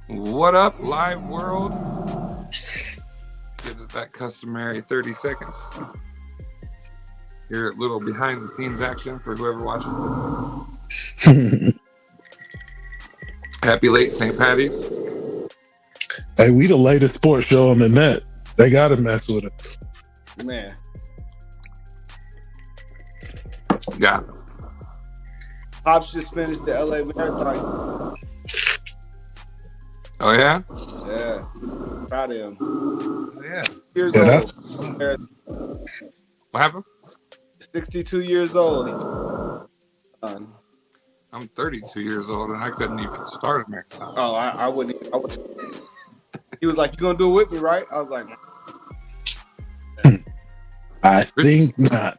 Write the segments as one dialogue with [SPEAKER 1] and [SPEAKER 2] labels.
[SPEAKER 1] What up, live world? Give it that customary 30 seconds. Your little behind the scenes action for whoever watches this. Happy late St. Patty's.
[SPEAKER 2] Hey, we the latest sports show on the net. They gotta mess with it.
[SPEAKER 3] Man.
[SPEAKER 1] Got it.
[SPEAKER 3] Pops just finished the LA Marathon.
[SPEAKER 1] Oh, yeah?
[SPEAKER 3] Yeah. Proud of him.
[SPEAKER 1] Yeah.
[SPEAKER 3] Years
[SPEAKER 2] Yeah,
[SPEAKER 3] old.
[SPEAKER 1] What happened?
[SPEAKER 3] 62 years old.
[SPEAKER 1] I'm 32 years old and I couldn't even start a marathon.
[SPEAKER 3] Oh, I wouldn't. He was like, "You gonna do it with me, right?" I was like,
[SPEAKER 2] I think not.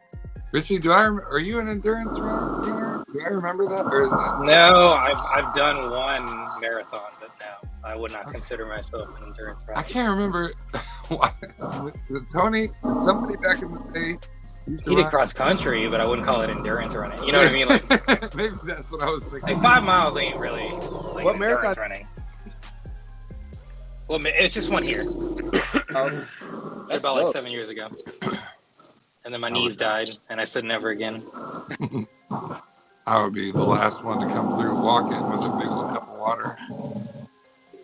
[SPEAKER 1] Richie, are you an endurance runner? Do I remember that? Or is that...
[SPEAKER 4] No, I've done one marathon, but no, I would not consider myself an endurance runner.
[SPEAKER 1] I can't remember why. Tony, somebody back in the day used to
[SPEAKER 4] He did
[SPEAKER 1] run.
[SPEAKER 4] cross country, but I wouldn't call it endurance running. You know what I mean? Like,
[SPEAKER 1] Maybe that's what I was thinking.
[SPEAKER 4] like 5 miles ain't really like
[SPEAKER 3] What
[SPEAKER 4] endurance
[SPEAKER 3] marathon?
[SPEAKER 4] running. Well, it's just one here.
[SPEAKER 3] That's
[SPEAKER 4] About like
[SPEAKER 3] dope.
[SPEAKER 4] 7 years ago. And then my knees died, and I said never again.
[SPEAKER 1] I would be the last one to come through walking with a big old cup of water. All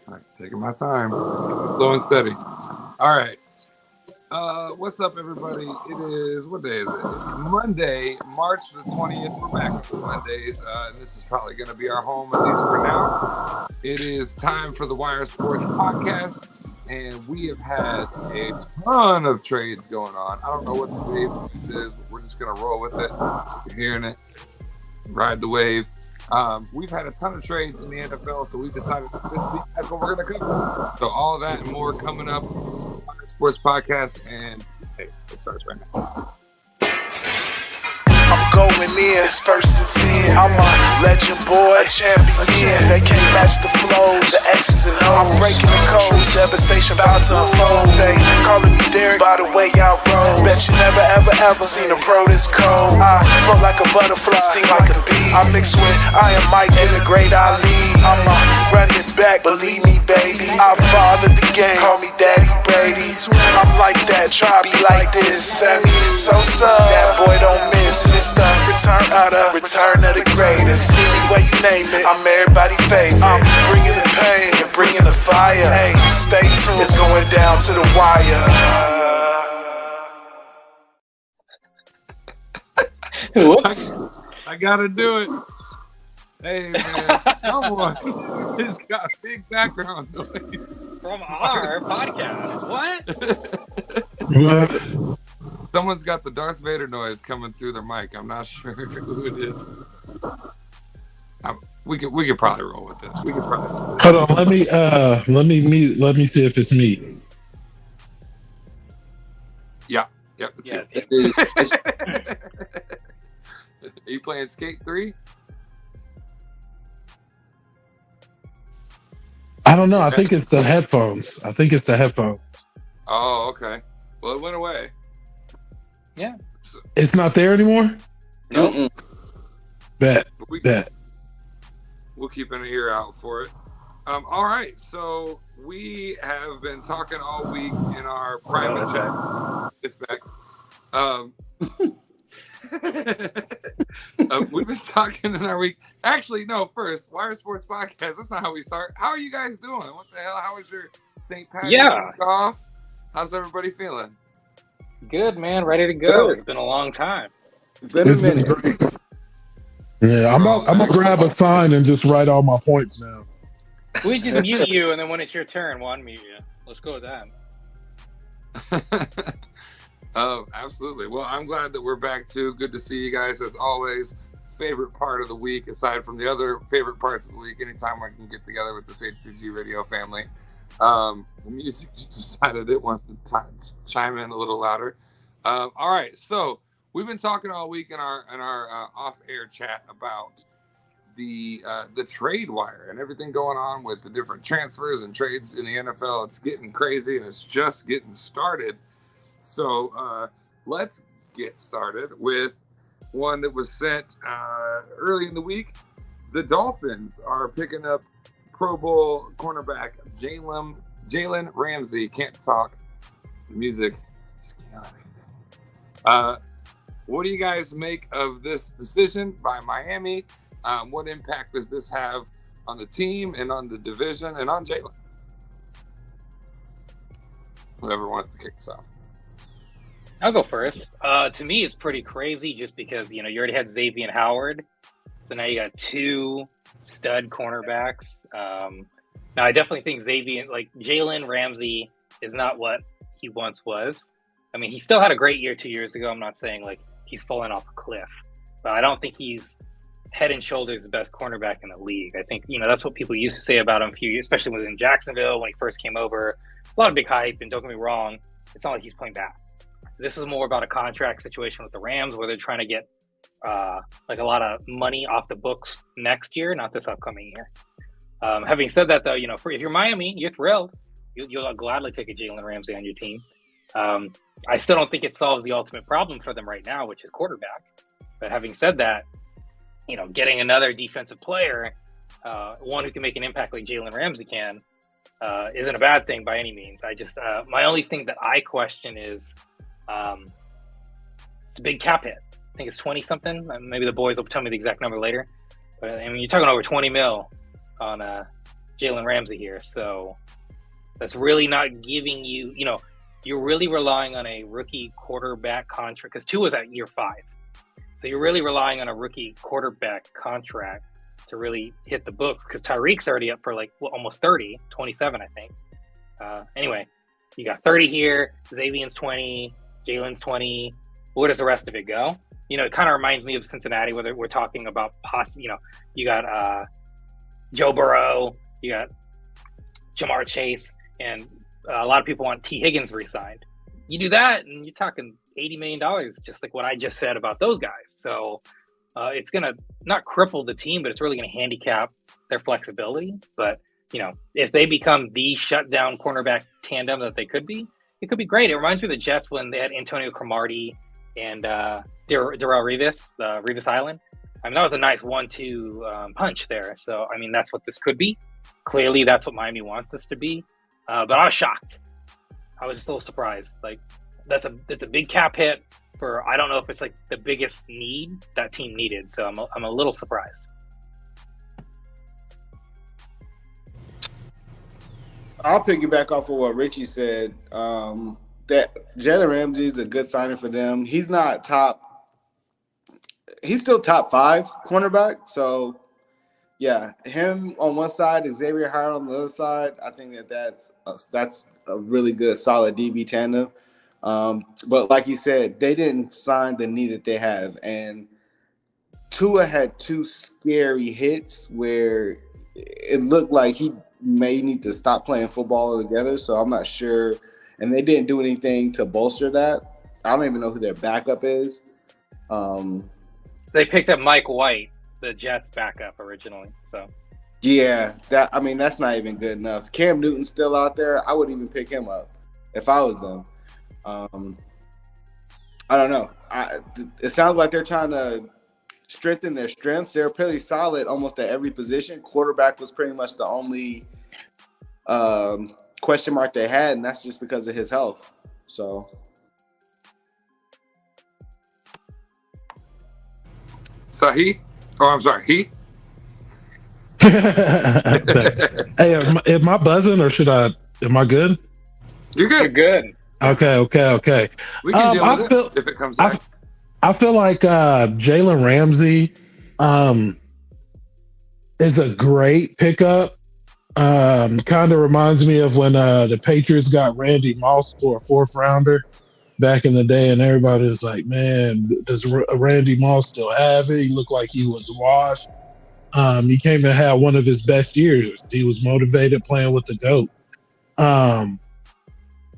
[SPEAKER 1] right, taking my time, slow and steady. All right. What's up, everybody? It is, what day is it? It's Monday, March the 20th. We're back on Mondays, and this is probably going to be our home, at least for now. It is time for the Wire Sports Podcast, and we have had a ton of trades going on. I don't know what the wave is, but we're just going to roll with it. You're hearing it. Ride the wave. We've had a ton of trades in the NFL, so we decided that this week that's what we're going to cover. So all of that and more coming up on the Sports Podcast, and hey, it starts right now.
[SPEAKER 5] I'm going in, it's first and 10. I'm a legend boy, a champion. They can't match the flows, the X's and O's. I'm breaking the codes, devastation about to unfold. They calling me Derek by the way y'all roll. Bet you never ever seen a pro this cold. I float like a butterfly, sting like a bee. I mix with I am Mike and the great Ali. I'ma run it back, believe me, baby. I fathered the game, call me Daddy Brady. I'm like that, try be like this. Sammy Sosa, that boy don't miss. It's the return of the greatest. Any way you name it, I'm everybody's favorite. I'm bringing the pain and bringing the fire. Hey, stay tuned, it's going down to the wire.
[SPEAKER 4] Whoops.
[SPEAKER 1] I got to do it. Hey, man, someone has got big background noise.
[SPEAKER 4] From our podcast. What?
[SPEAKER 2] What?
[SPEAKER 1] Someone's got the Darth Vader noise coming through their mic. I'm not sure who it is. We could probably roll with this. We could probably.
[SPEAKER 2] Hold on, let me mute. Let me see if it's me.
[SPEAKER 1] Yeah. Yep.
[SPEAKER 4] Yeah,
[SPEAKER 1] It's Are you playing Skate 3?
[SPEAKER 2] I don't know. I think it's the headphones.
[SPEAKER 1] Oh, okay. Well, it went away.
[SPEAKER 4] Yeah.
[SPEAKER 2] It's not there anymore?
[SPEAKER 4] Nope.
[SPEAKER 2] Bet.
[SPEAKER 1] But we'll keep an ear out for it. All right. So we have been talking all week in our private chat. It's back. We've been talking in our week. Actually, no, first, Wire Sports Podcast. That's not how we start. How are you guys doing? What the hell? How was your St. Patrick's week off? How's everybody feeling?
[SPEAKER 4] Good, man. Ready to go. It's been a long time.
[SPEAKER 3] It's been a minute.
[SPEAKER 2] Great. Yeah, I'm gonna grab a sign and just write all my points now.
[SPEAKER 4] We just mute you, and then when it's your turn, we'll unmute you. Let's go with that.
[SPEAKER 1] Absolutely. Well, I'm glad that we're back too. Good to see you guys as always. Favorite part of the week, aside from the other favorite parts of the week, anytime I can get together with the H2G Radio family. The music just decided it wants to chime in a little louder. All right, so we've been talking all week in our off-air chat about the trade wire and everything going on with the different transfers and trades in the NFL. It's getting crazy and it's just getting started. So let's get started with one that was sent early in the week. the Dolphins are picking up Pro Bowl cornerback Jalen Ramsey. Can't talk. The music is killing me. What do you guys make of this decision by Miami? What impact does this have on the team and on the division and on Jalen? Whoever wants to kick us off.
[SPEAKER 4] I'll go first. To me, it's pretty crazy just because, you already had Xavier Howard. So now you got two stud cornerbacks. Now, I definitely think Jalen Ramsey is not what he once was. I mean, he still had a great year 2 years ago. I'm not saying he's fallen off a cliff, but I don't think he's head and shoulders the best cornerback in the league. I think, that's what people used to say about him a few years, especially when he was in Jacksonville when he first came over. A lot of big hype, and don't get me wrong, it's not like he's playing bad. This is more about a contract situation with the Rams where they're trying to get a lot of money off the books next year, not this upcoming year. Having said that, though, if you're Miami, you're thrilled. You'll gladly take a Jalen Ramsey on your team. I still don't think it solves the ultimate problem for them right now, which is quarterback. But having said that, getting another defensive player, one who can make an impact like Jalen Ramsey can, isn't a bad thing by any means. I just my only thing that I question is it's a big cap hit. I think it's 20 something. Maybe the boys will tell me the exact number later. But I mean, you're talking over 20 mil on Jalen Ramsey here, so that's really not giving you. You're really relying on a rookie quarterback contract because Tua is at year 5, so you're really relying on a rookie quarterback contract to really hit the books because Tyreek's already up for almost 30, 27, I think. Anyway, you got 30 here, Xavier's 20, Jalen's 20. Where does the rest of it go? It kind of reminds me of Cincinnati, where we're talking about you got Joe Burrow, you got Jamar Chase, and a lot of people want T. Higgins re-signed. You do that, and you're talking $80 million, just like what I just said about those guys. So it's going to not cripple the team, but it's really going to handicap their flexibility. But, if they become the shutdown cornerback tandem that they could be, it could be great. It reminds me of the Jets when they had Antonio Cromartie and Darrelle Revis, Revis Island. I mean, that was a nice 1-2 punch there. So, I mean, that's what this could be. Clearly, that's what Miami wants this to be. But I was shocked. I was just a little surprised. That's a big cap hit for, I don't know if it's the biggest need that team needed. So I'm a little surprised.
[SPEAKER 3] I'll piggyback off of what Richie said. That Jalen Ramsey is a good signing for them. He's not he's still top 5 cornerback. So, yeah, him on one side and Xavier Howard on the other side, I think that's a really good, solid DB tandem. But like you said, they didn't sign the need that they have. And Tua had 2 scary hits where it looked like he may need to stop playing football altogether. So I'm not sure. And they didn't do anything to bolster that. I don't even know who their backup is.
[SPEAKER 4] They picked up Mike White, the Jets backup originally. So
[SPEAKER 3] yeah, that's not even good enough. Cam Newton's still out there. I wouldn't even pick him up if I was them. I don't know. It sounds like they're trying to strengthen their strengths. They're pretty solid almost at every position. Quarterback was pretty much the only question mark they had, and that's just because of his health. So
[SPEAKER 1] he?
[SPEAKER 2] Hey, am I buzzing or am I good?
[SPEAKER 1] You're good.
[SPEAKER 4] You're good.
[SPEAKER 2] Okay.
[SPEAKER 1] We can deal with it if it comes back.
[SPEAKER 2] I feel like Jalen Ramsey is a great pickup. Kind of reminds me of when the Patriots got Randy Moss for a 4th rounder back in the day, and everybody was like, man, does Randy Moss still have it? He looked like he was washed. He came and had one of his best years. He was motivated playing with the GOAT.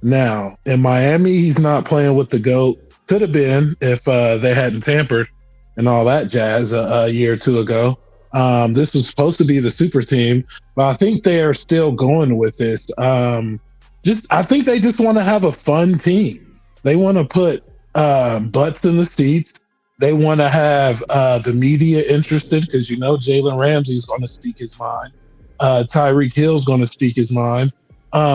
[SPEAKER 2] Now, in Miami, he's not playing with the GOAT. Could have been if they hadn't tampered and all that jazz a year or 2 ago. This was supposed to be the super team, but I think they are still going with this. I think they just want to have a fun team. They want to put butts in the seats They want to have the media interested because Jalen Ramsey's going to speak his mind. Tyreek Hill's going to speak his mind.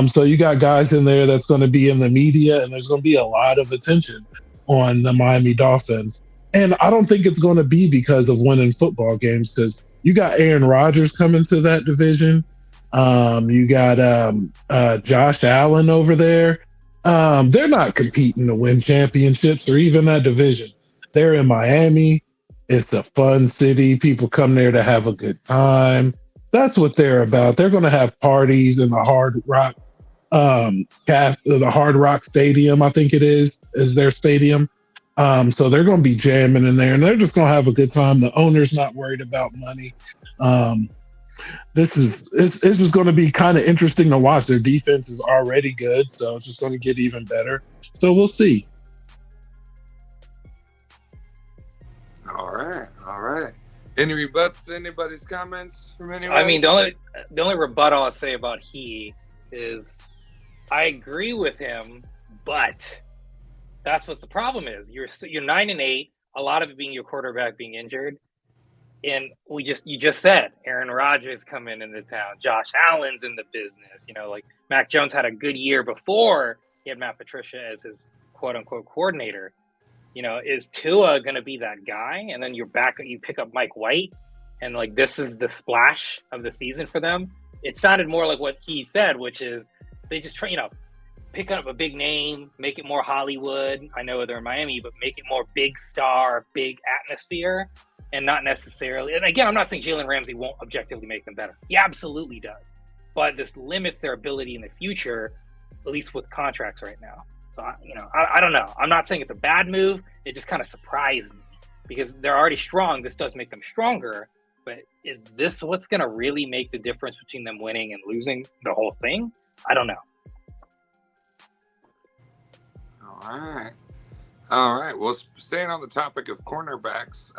[SPEAKER 2] So you got guys in there that's going to be in the media, and there's going to be a lot of attention on the Miami Dolphins. And I don't think it's going to be because of winning football games, because you got Aaron Rodgers coming to that division. You got Josh Allen over there. They're not competing to win championships or even that division. They're in Miami. It's a fun city. People come there to have a good time. That's what they're about. They're going to have parties in the Hard Rock, the Hard Rock Stadium, I think it is their stadium. So they're going to be jamming in there, and they're just going to have a good time. The owner's not worried about money. It's just going to be kind of interesting to watch. Their defense is already good, so it's just going to get even better. So we'll see.
[SPEAKER 1] All right. Any rebuts to anybody's comments from anyone?
[SPEAKER 4] I mean, the only rebuttal I'll say about he is I agree with him, but that's what the problem is. You're 9-8, a lot of it being your quarterback being injured. And you just said Aaron Rodgers coming into town, Josh Allen's in the business. Like Mac Jones had a good year before he had Matt Patricia as his quote unquote coordinator. Is Tua going to be that guy? And then you pick up Mike White, and like this is the splash of the season for them. It sounded more like what he said, which is they just try, pick up a big name, make it more Hollywood. I know they're in Miami, but make it more big star, big atmosphere, and not necessarily. And again, I'm not saying Jalen Ramsey won't objectively make them better. He absolutely does, but this limits their ability in the future, at least with contracts right now. So, I don't know. I'm not saying it's a bad move. It just kind of surprised me because they're already strong. This does make them stronger. But is this what's going to really make the difference between them winning and losing the whole thing? I don't know.
[SPEAKER 1] All right. Well, staying on the topic of cornerbacks,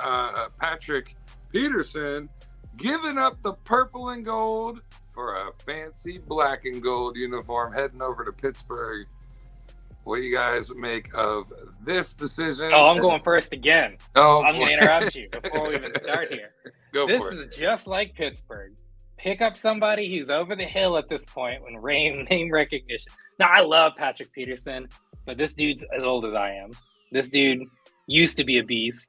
[SPEAKER 1] Patrick Peterson giving up the purple and gold for a fancy black and gold uniform, heading over to Pittsburgh. What do you guys make of this decision?
[SPEAKER 4] Oh, I'm going first again.
[SPEAKER 1] Oh,
[SPEAKER 4] I'm going to interrupt you before we even start here.
[SPEAKER 1] This
[SPEAKER 4] is just like Pittsburgh. Pick up somebody who's over the hill at this point when name recognition. Now, I love Patrick Peterson, but this dude's as old as I am. This dude used to be a beast.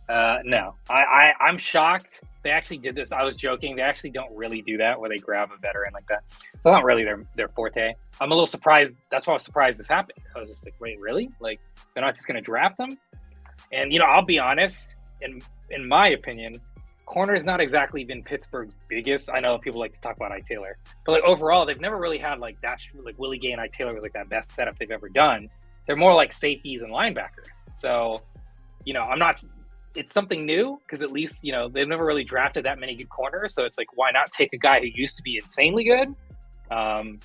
[SPEAKER 4] No, I'm shocked. They actually did this. I was joking. They actually don't really do that where they grab a veteran like that. It's not really their forte. I'm a little surprised. That's why I was surprised this happened. I was just like, wait, really? Like, they're not just going to draft them? And, I'll be honest. In my opinion, corner has not exactly been Pittsburgh's biggest. I know people like to talk about Ike Taylor. But, like, overall, they've never really had, like, that. Like, Willie Gay and Ike Taylor was, like, that best setup they've ever done. They're more like safeties and linebackers. So, I'm not – it's something new because at least, they've never really drafted that many good corners. So it's like, why not take a guy who used to be insanely good? I'm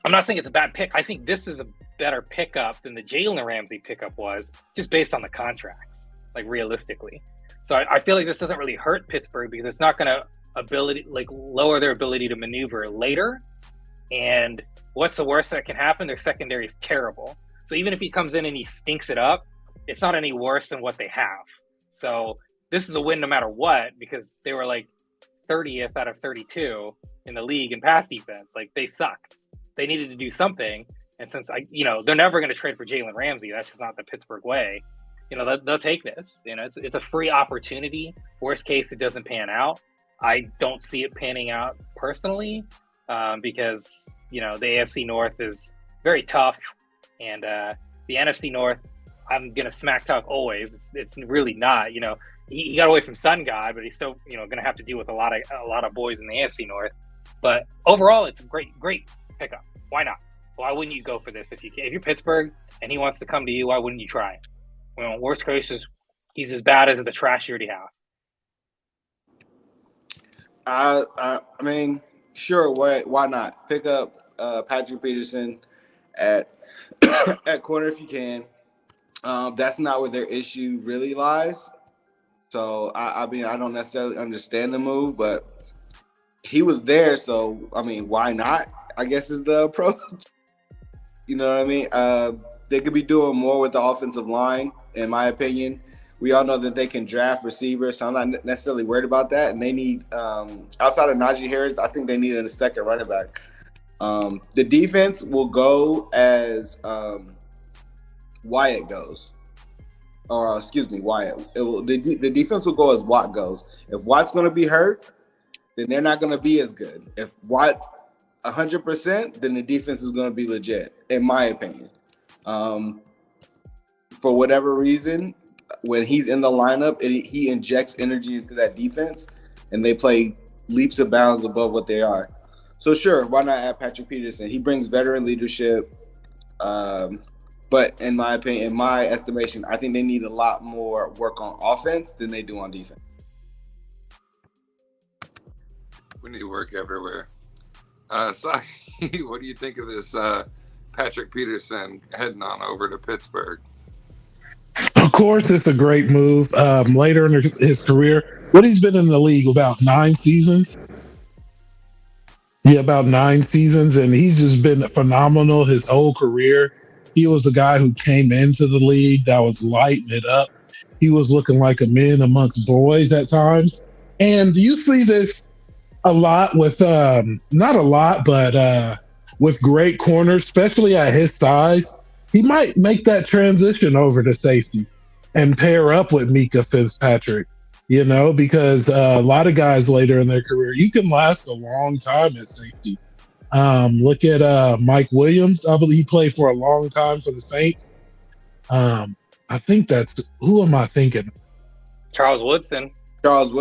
[SPEAKER 4] not saying it's a bad pick. I think this is a better pickup than the Jalen Ramsey pickup was, just based on the contracts, like realistically. So I feel like this doesn't really hurt Pittsburgh because it's not going to lower their ability to maneuver later. And what's the worst that can happen? Their secondary is terrible. So even if he comes in and he stinks it up, it's not any worse than what they have. So this is a win no matter what, because they were like 30th out of 32 in the league in pass defense. Like, they suck. They needed to do something. And since they're never going to trade for Jalen Ramsey. That's just not the Pittsburgh way. They'll take this. It's a free opportunity. Worst case, it doesn't pan out. I don't see it panning out personally because, the AFC North is very tough. And the NFC North, I'm going to smack talk always. It's really not, he got away from Sun God, but he's still, going to have to deal with a lot of boys in the AFC North. But overall, it's a great pickup. Why not? Why wouldn't you go for this if you can? If you're Pittsburgh and he wants to come to you, why wouldn't you try? Worst case is he's as bad as the trash you already have.
[SPEAKER 3] I mean, sure. Why not pick up Patrick Peterson at corner if you can? That's not where their issue really lies. So, I mean, I don't necessarily understand the move, but he was there. So, I mean, why not? I guess is the approach. You know what I mean? They could be doing more with the offensive line, in my opinion, We all know that they can draft receivers, so I'm not necessarily worried about that. And they need, outside of Najee Harris, I think they need a second running back. The defense will go as Wyatt goes. Or, excuse me, Wyatt. The defense will go as Watt goes. If Watt's going to be hurt, then they're not going to be as good. If Watt's 100%, then the defense is going to be legit, in my opinion. For whatever reason, when he's in the lineup, he injects energy into that defense, and they play leaps and bounds above what they are. So sure, why not add Patrick Peterson? He brings veteran leadership. But in my opinion, in my estimation, I think they need a lot more work on offense than they do on defense.
[SPEAKER 1] We need work everywhere. Sai, what do you think of this Patrick Peterson heading on over to Pittsburgh?
[SPEAKER 2] Of course, it's a great move. Later in his career, he's been in the league about 9 seasons. Yeah, about 9 seasons, and he's just been phenomenal his whole career. He was a guy who came into the league that was lighting it up. He was looking like a man amongst boys at times. And you see this a lot with, not a lot, but with great corners, especially at his size. He might make that transition over to safety and pair up with Micah Fitzpatrick, because a lot of guys later in their career, you can last a long time at safety. Look at Mike Williams. I believe he played for a long time for the Saints. I think who am I thinking?
[SPEAKER 4] Charles Woodson.
[SPEAKER 3] Charles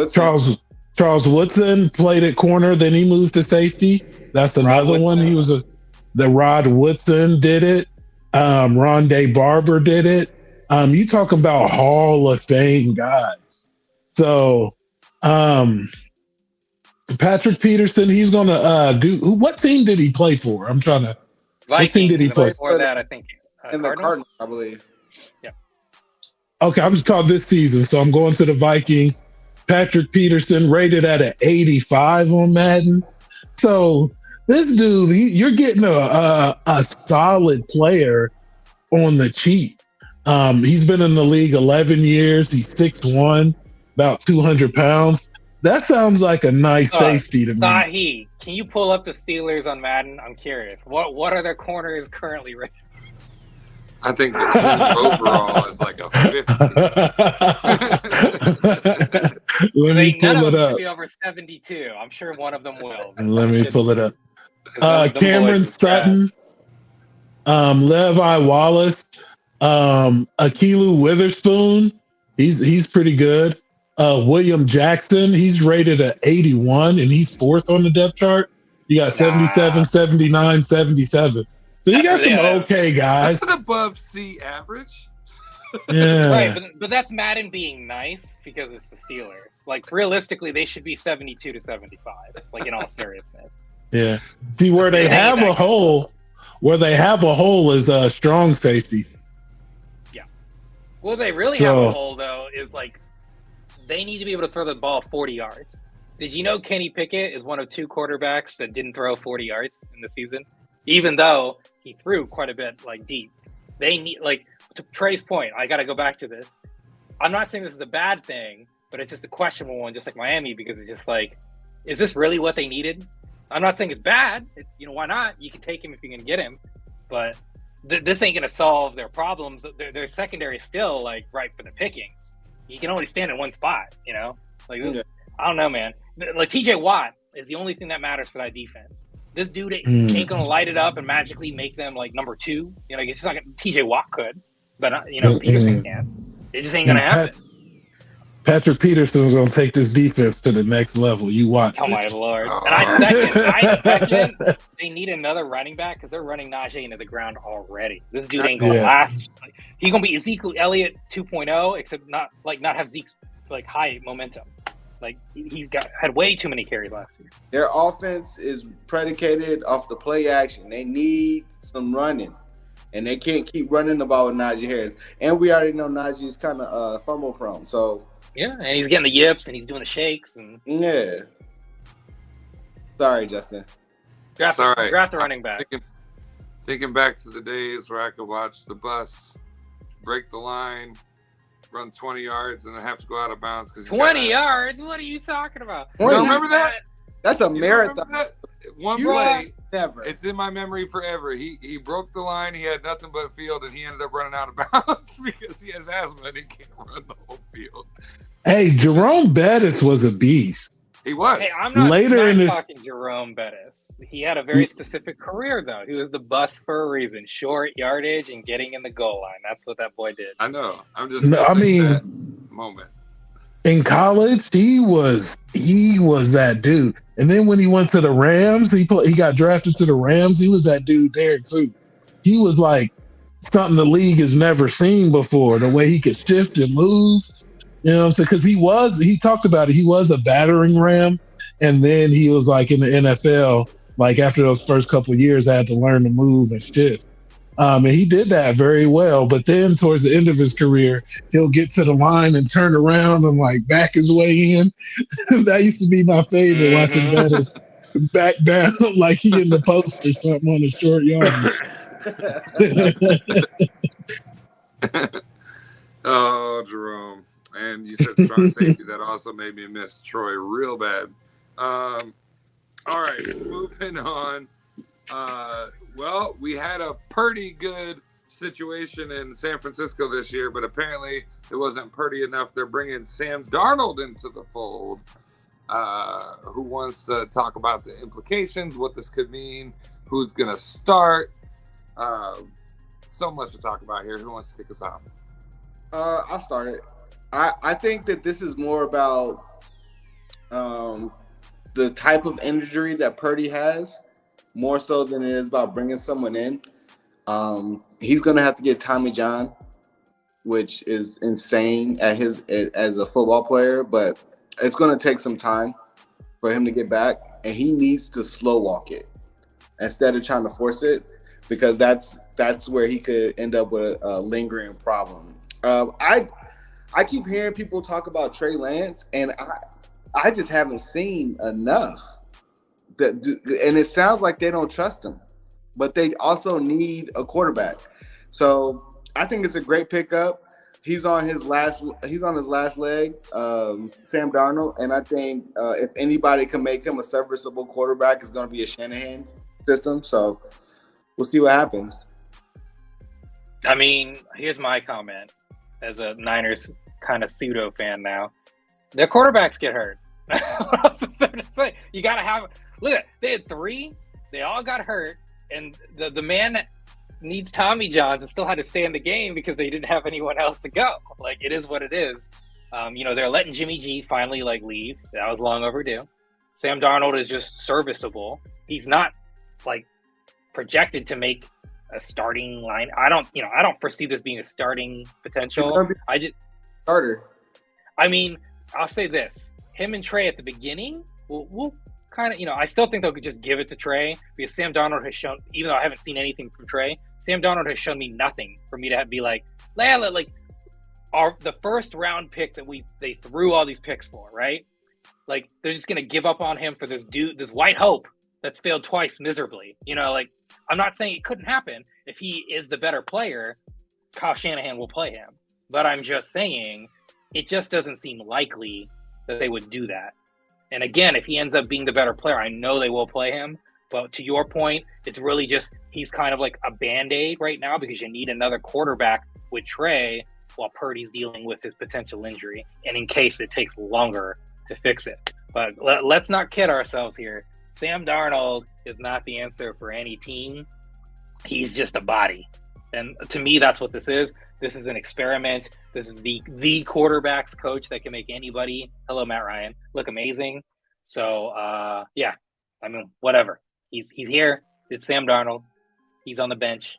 [SPEAKER 2] Woodson played at corner, then he moved to safety. That's another one. He was the Rod Woodson did it. Rondé Barber did it. You talking about Hall of Fame guys. So Patrick Peterson, he's gonna what team did he play for? I'm trying to
[SPEAKER 4] Vikings,
[SPEAKER 2] what team did he play for?
[SPEAKER 4] Before that, I think
[SPEAKER 3] in the Cardinals, I believe.
[SPEAKER 4] Yeah.
[SPEAKER 2] Okay, I'm just talking this season, so I'm going to the Vikings. Patrick Peterson rated at an 85 on Madden. So this dude, you're getting a solid player on the cheap. He's been in the league 11 years. He's 6'1", about 200 pounds. That sounds like a nice safety to me.
[SPEAKER 4] Sahi, can you pull up the Steelers on Madden? I'm curious. What are their corners currently rated?
[SPEAKER 1] I think the team overall is like a 50.
[SPEAKER 2] Let me pull it up.
[SPEAKER 4] Should be over 72. I'm sure one of them will.
[SPEAKER 2] Let me pull it up.
[SPEAKER 4] Them
[SPEAKER 2] Cameron
[SPEAKER 4] boys
[SPEAKER 2] Sutton, Levi Wallace, Akilu Witherspoon. He's pretty good. William Jackson, he's rated at 81, and he's 4th on the depth chart. You got 77, 79, 77. So you got some okay guys.
[SPEAKER 1] That's an above C average.
[SPEAKER 2] Yeah.
[SPEAKER 4] Right, but that's Madden being nice because it's the Steelers. Like, realistically, they should be 72 to 75, like, in all seriousness.
[SPEAKER 2] Yeah. See, where they have a hole is a strong safety.
[SPEAKER 4] Yeah. Well, they really have a hole, though, is like they need to be able to throw the ball 40 yards. Did you know Kenny Pickett is one of 2 quarterbacks that didn't throw 40 yards in the season? Even though he threw quite a bit, like, deep. They need, like, to Trey's point, I got to go back to this. I'm not saying this is a bad thing, but it's just a questionable one, just like Miami, because it's just like, is this really what they needed? I'm not saying it's bad. Why not? You can take him if you can get him. But this ain't going to solve their problems. Their secondary is still, like, ripe for the pickings. He can only stand in one spot, Like, I don't know, man. Like, TJ Watt is the only thing that matters for that defense. This dude ain't going to light it up and magically make them, like, number 2. It's just not gonna, TJ Watt could, but, Peterson can't. It just ain't going to happen.
[SPEAKER 2] Patrick Peterson's going to take this defense to the next level. You watch.
[SPEAKER 4] Oh, my Lord. And I second they need another running back because they're running Najee into the ground already. This dude ain't going to last. He's going to be Ezekiel Elliott 2.0, except not have Zeke's, like, high momentum. Like, he had way too many carries last year.
[SPEAKER 3] Their offense is predicated off the play action. They need some running. And they can't keep running the ball with Najee Harris. And we already know Najee's kind of fumble prone. So,
[SPEAKER 4] yeah, and he's getting the yips and he's doing the shakes. And
[SPEAKER 3] yeah. Sorry, Justin.
[SPEAKER 4] Draft the running back.
[SPEAKER 1] Thinking back to the days where I could watch the bus break the line, run 20 yards and then have to go out of bounds because
[SPEAKER 4] 20 yards? What are you talking about?
[SPEAKER 1] You don't remember that?
[SPEAKER 3] That's a
[SPEAKER 1] You don't
[SPEAKER 3] marathon.
[SPEAKER 1] remember that? One
[SPEAKER 3] You
[SPEAKER 1] play.
[SPEAKER 3] Never.
[SPEAKER 1] It's in my memory forever. He broke the line. He had nothing but field, and he ended up running out of bounds because he has asthma and he can't run the whole field.
[SPEAKER 2] Hey, Jerome Bettis was a beast.
[SPEAKER 1] He was.
[SPEAKER 4] Hey, I'm not
[SPEAKER 2] Later in this-
[SPEAKER 4] talking Jerome Bettis. He had a very specific career, though. He was the bust for a reason. Short yardage and getting in the goal line. That's what that boy did.
[SPEAKER 1] I know. I'm just.
[SPEAKER 2] No, I mean-
[SPEAKER 1] that moment.
[SPEAKER 2] In college, he was that dude. And then when he went to the Rams, he got drafted to the Rams. He was that dude there too. He was like something the league has never seen before. The way he could shift and move, you know what I'm saying? Because he talked about it. He was a battering ram, and then he was like in the NFL. Like after those first couple of years, I had to learn to move and shift. And he did that very well. But then towards the end of his career, he'll get to the line and turn around and like back his way in. That used to be my favorite, watching Bettis back down like he in the post or something on a short yardage.
[SPEAKER 1] Oh, Jerome. And you said strong safety. That also made me miss Troy real bad. All right, moving on. Well, we had a pretty good situation in San Francisco this year, but apparently it wasn't pretty enough. They're bringing Sam Darnold into the fold. Who wants to talk about the implications, what this could mean, who's going to start? So much to talk about here. Who wants to kick us off?
[SPEAKER 3] I'll start it. I think that this is more about the type of injury that Purdy has, more so than it is about bringing someone in. He's going to have to get Tommy John, which is insane as a football player, but it's going to take some time for him to get back, and he needs to slow walk it instead of trying to force it, because that's where he could end up with a lingering problem. I keep hearing people talk about Trey Lance, and I just haven't seen enough. And it sounds like they don't trust him, but they also need a quarterback. So I think it's a great pickup. He's on his last leg, Sam Darnold, and I think if anybody can make him a serviceable quarterback, it's going to be a Shanahan system. So we'll see what happens.
[SPEAKER 4] I mean, here's my comment as a Niners kind of pseudo fan now. Their quarterbacks get hurt. What else is there to say? You got to have – look, they had 3. They all got hurt. And the man that needs Tommy Johns and still had to stay in the game because they didn't have anyone else to go. Like, it is what it is. They're letting Jimmy G finally, leave. That was long overdue. Sam Darnold is just serviceable. He's not, projected to make a starting line. I don't foresee this being a starting potential.
[SPEAKER 3] Starter.
[SPEAKER 4] I mean, I'll say this. Him and Trey at the beginning, we'll kind of, I still think they'll just give it to Trey because Sam Darnold has shown, even though I haven't seen anything from Trey, Sam Darnold has shown me nothing for me to be the first round pick that they threw all these picks for, right? Like, they're just going to give up on him for this dude, this white hope that's failed twice miserably. I'm not saying it couldn't happen. If he is the better player, Kyle Shanahan will play him. But I'm just saying it just doesn't seem likely that they would do that. And again, if he ends up being the better player, I know they will play him. But to your point, it's really just he's kind of like a Band-Aid right now because you need another quarterback with Trey while Purdy's dealing with his potential injury and in case it takes longer to fix it. But let's not kid ourselves here. Sam Darnold is not the answer for any team. He's just a body. And to me, that's what this is. This is an experiment. This is the quarterback's coach that can make anybody, hello, Matt Ryan, look amazing. So, whatever. He's here. It's Sam Darnold. He's on the bench.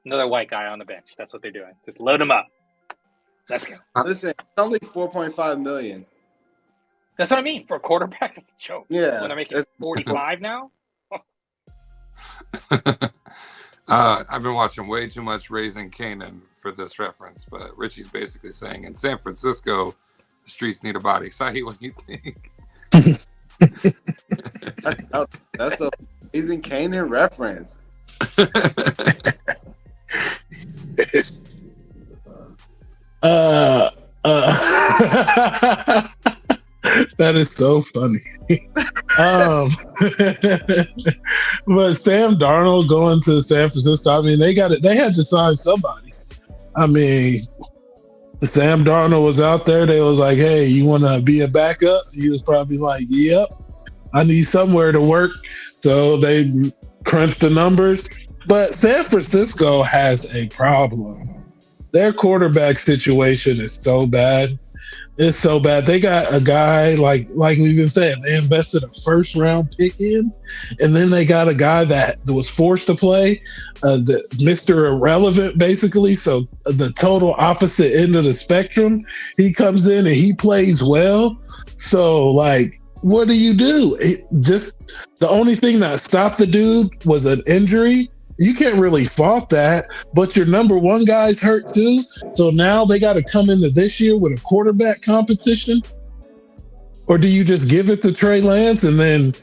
[SPEAKER 4] Another white guy on the bench. That's what they're doing. Just load him up. Let's go.
[SPEAKER 3] Listen, it's only $4.5 million.
[SPEAKER 4] That's what I mean. For a quarterback, it's a joke.
[SPEAKER 3] Yeah.
[SPEAKER 4] When they're making 45 now?
[SPEAKER 1] I've been watching way too much Raising Kanan for this reference, but Richie's basically saying in San Francisco, the streets need a body. Sahi, what do you think?
[SPEAKER 3] That's a Raising Kanan reference.
[SPEAKER 2] That is so funny. But Sam Darnold going to San Francisco, I mean, they had to sign somebody. I mean, Sam Darnold was out there. They was like, hey, you want to be a backup? He was probably like, yep, I need somewhere to work. So they crunched the numbers. But San Francisco has a problem. Their quarterback situation is so bad. It's so bad. They got a guy like we've been saying. They invested a first round pick in, and then they got a guy that was forced to play, the Mr. Irrelevant, basically. So the total opposite end of the spectrum. He comes in and he plays well. So like, what do you do? Just the only thing that stopped the dude was an injury. You can't really fault that, but your number one guy's hurt too. So now they got to come into this year with a quarterback competition. Or do you just give it to Trey Lance and then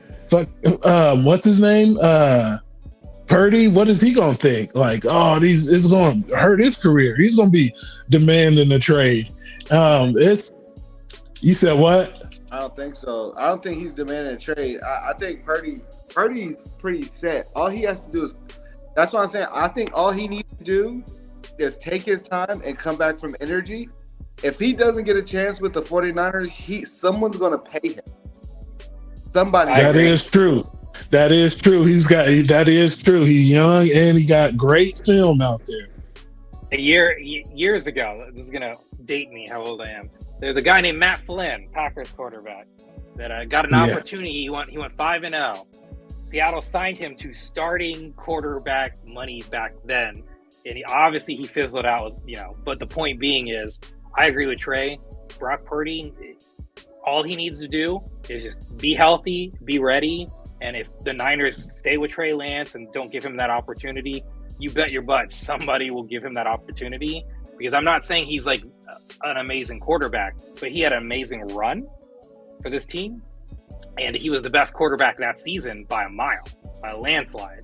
[SPEAKER 2] what's his name? Purdy, what is he going to think? Like, oh, it's going to hurt his career. He's going to be demanding a trade. You said what?
[SPEAKER 3] I don't think so. I don't think he's demanding a trade. I think Purdy's pretty set. All he has to do is, that's what I'm saying. I think all he needs to do is take his time and come back from energy. If he doesn't get a chance with the 49ers, someone's going to pay him. Somebody.
[SPEAKER 2] That is true. That is true. That is true. He's young and he got great film out there.
[SPEAKER 4] Years ago, this is going to date me how old I am. There's a guy named Matt Flynn, Packers quarterback, that got an opportunity. He went 5-0. Seattle signed him to starting quarterback money back then, and obviously he fizzled out. But the point being is, I agree with Trey. Brock Purdy, all he needs to do is just be healthy, be ready, and if the Niners stay with Trey Lance and don't give him that opportunity, you bet your butt somebody will give him that opportunity. Because I'm not saying he's like an amazing quarterback, but he had an amazing run for this team. And he was the best quarterback that season by a mile, by a landslide.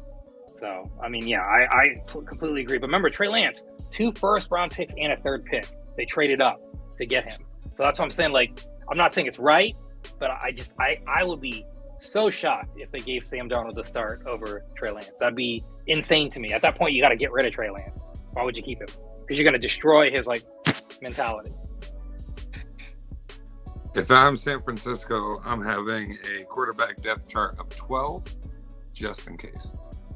[SPEAKER 4] So, I mean, yeah, I completely agree. But remember, Trey Lance, 2 first-round picks and a 3rd pick. They traded up to get him. So that's what I'm saying. Like, I'm not saying it's right, but I would be so shocked if they gave Sam Darnold the start over Trey Lance. That'd be insane to me. At that point, you got to get rid of Trey Lance. Why would you keep him? Because you're going to destroy his, mentality.
[SPEAKER 1] If I'm San Francisco, I'm having a quarterback depth chart of 12, just in case.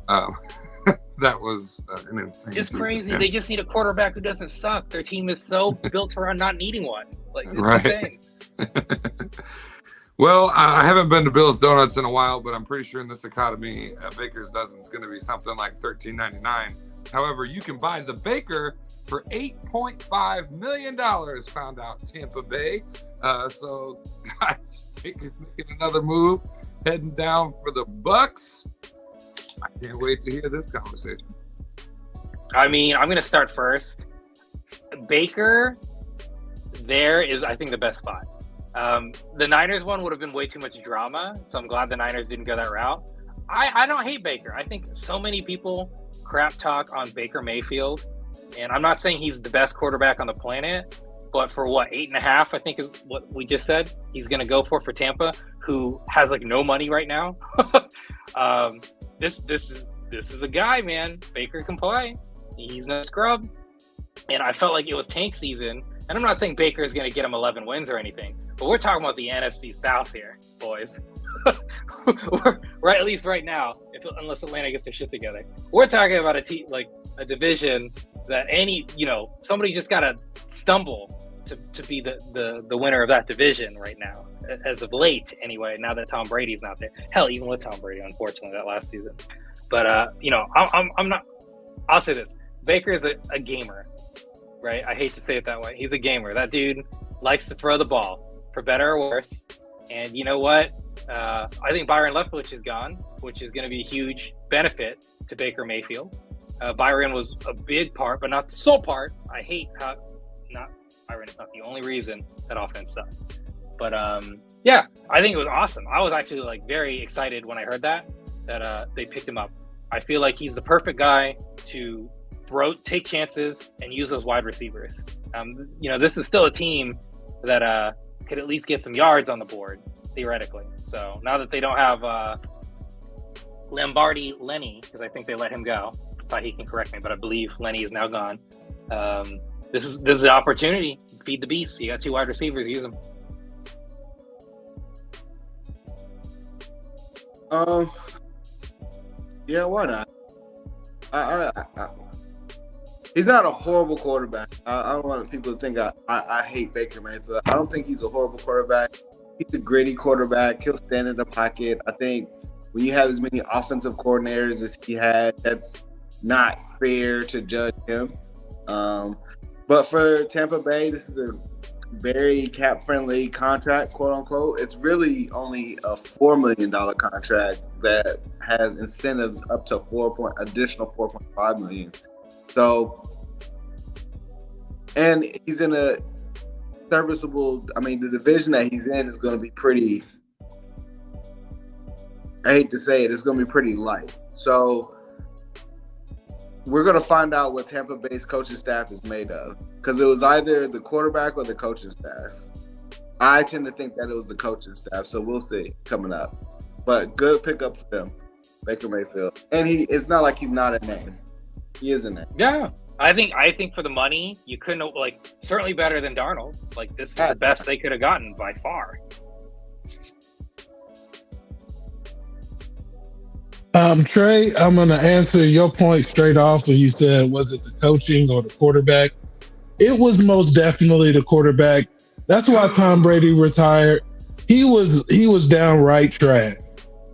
[SPEAKER 1] That was an insane.
[SPEAKER 4] Just crazy. Yeah. They just need a quarterback who doesn't suck. Their team is so built around not needing one. Like, it's
[SPEAKER 1] right.
[SPEAKER 4] Insane.
[SPEAKER 1] Well, I haven't been to Bill's Donuts in a while, but I'm pretty sure in this economy, Baker's Dozen is going to be something like $13.99. However, you can buy the Baker for $8.5 million, found out Tampa Bay. So, guys, Baker's making another move, heading down for the Bucks. I can't wait to hear this conversation.
[SPEAKER 4] I mean, I'm going to start first. Baker, there is, I think, the best spot. The Niners one would have been way too much drama, so I'm glad the Niners didn't go that route. I don't hate Baker. I think so many people crap talk on Baker Mayfield, and I'm not saying he's the best quarterback on the planet, but for what, 8.5, I think is what we just said, he's going to go for Tampa, who has no money right now. This is a guy, man. Baker can play. He's no scrub. And I felt like it was tank season. And I'm not saying Baker is going to get him 11 wins or anything, but we're talking about the NFC South here, boys. Right, at least right now, unless Atlanta gets their shit together. We're talking about a division that somebody just got to stumble to be the winner of that division right now, as of late anyway, now that Tom Brady's not there. Hell, even with Tom Brady, unfortunately, that last season. But, I'm not – I'll say this. Baker is a gamer. Right, I hate to say it that way. He's a gamer. That dude likes to throw the ball, for better or worse. And you know what? I think Byron Leftwich is gone, which is going to be a huge benefit to Baker Mayfield. Byron was a big part, but not the sole part. I hate how Byron is not the only reason that offense sucks. But yeah, I think it was awesome. I was actually very excited when I heard that they picked him up. I feel like he's the perfect guy to take chances, and use those wide receivers. This is still a team that could at least get some yards on the board, theoretically. So now that they don't have Lombardi Lenny, because I think they let him go, so he can correct me, but I believe Lenny is now gone. This is the opportunity. Feed the beast. You got 2 wide receivers. Use them.
[SPEAKER 3] Yeah, why not? He's not a horrible quarterback. I don't want people to think I hate Baker Mayfield. I don't think he's a horrible quarterback. He's a gritty quarterback. He'll stand in the pocket. I think when you have as many offensive coordinators as he had, that's not fair to judge him. But for Tampa Bay, this is a very cap-friendly contract, quote-unquote. It's really only a $4 million contract that has incentives up to additional $4.5 million. So, and he's in a serviceable. I mean, the division that he's in is going to be pretty. I hate to say it, it's going to be pretty light. So, we're going to find out what Tampa Bay's coaching staff is made of, because it was either the quarterback or the coaching staff. I tend to think that it was the coaching staff, so we'll see coming up. But good pickup for them, Baker Mayfield, and it's not like he's not a name. He is a name.
[SPEAKER 4] Yeah, I think for the money, you couldn't certainly better than Darnold. Like, this is the best they could have gotten by far.
[SPEAKER 2] Trey, I'm going to answer your point straight off when you said, was it the coaching or the quarterback? It was most definitely the quarterback. That's why Tom Brady retired. He was downright trash.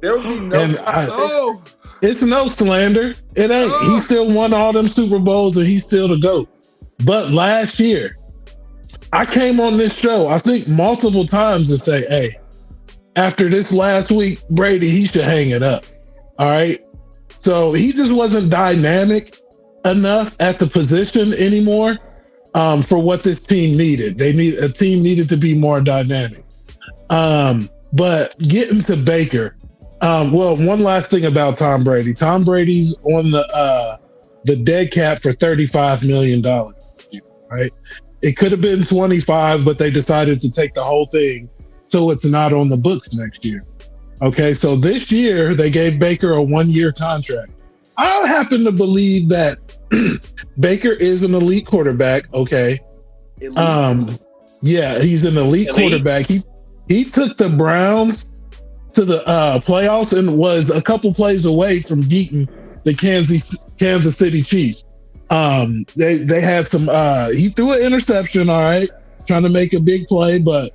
[SPEAKER 3] There will be no.
[SPEAKER 2] It's no slander. It ain't. He still won all them Super Bowls and he's still the GOAT. But last year, I came on this show, I think multiple times, to say, hey, after this last week, Brady, he should hang it up. All right. So he just wasn't dynamic enough at the position anymore for what this team needed. A team needed to be more dynamic. But getting to Baker, one last thing about Tom Brady. Tom Brady's on the dead cap for $35 million. Right? It could have been 25, but they decided to take the whole thing so it's not on the books next year. Okay, so this year they gave Baker a 1-year contract. I happen to believe that Baker is an elite quarterback. Okay, yeah, he's an elite quarterback. He took the Browns to the playoffs and was a couple plays away from beating the Kansas City Chiefs. They had some. He threw an interception. All right, trying to make a big play, but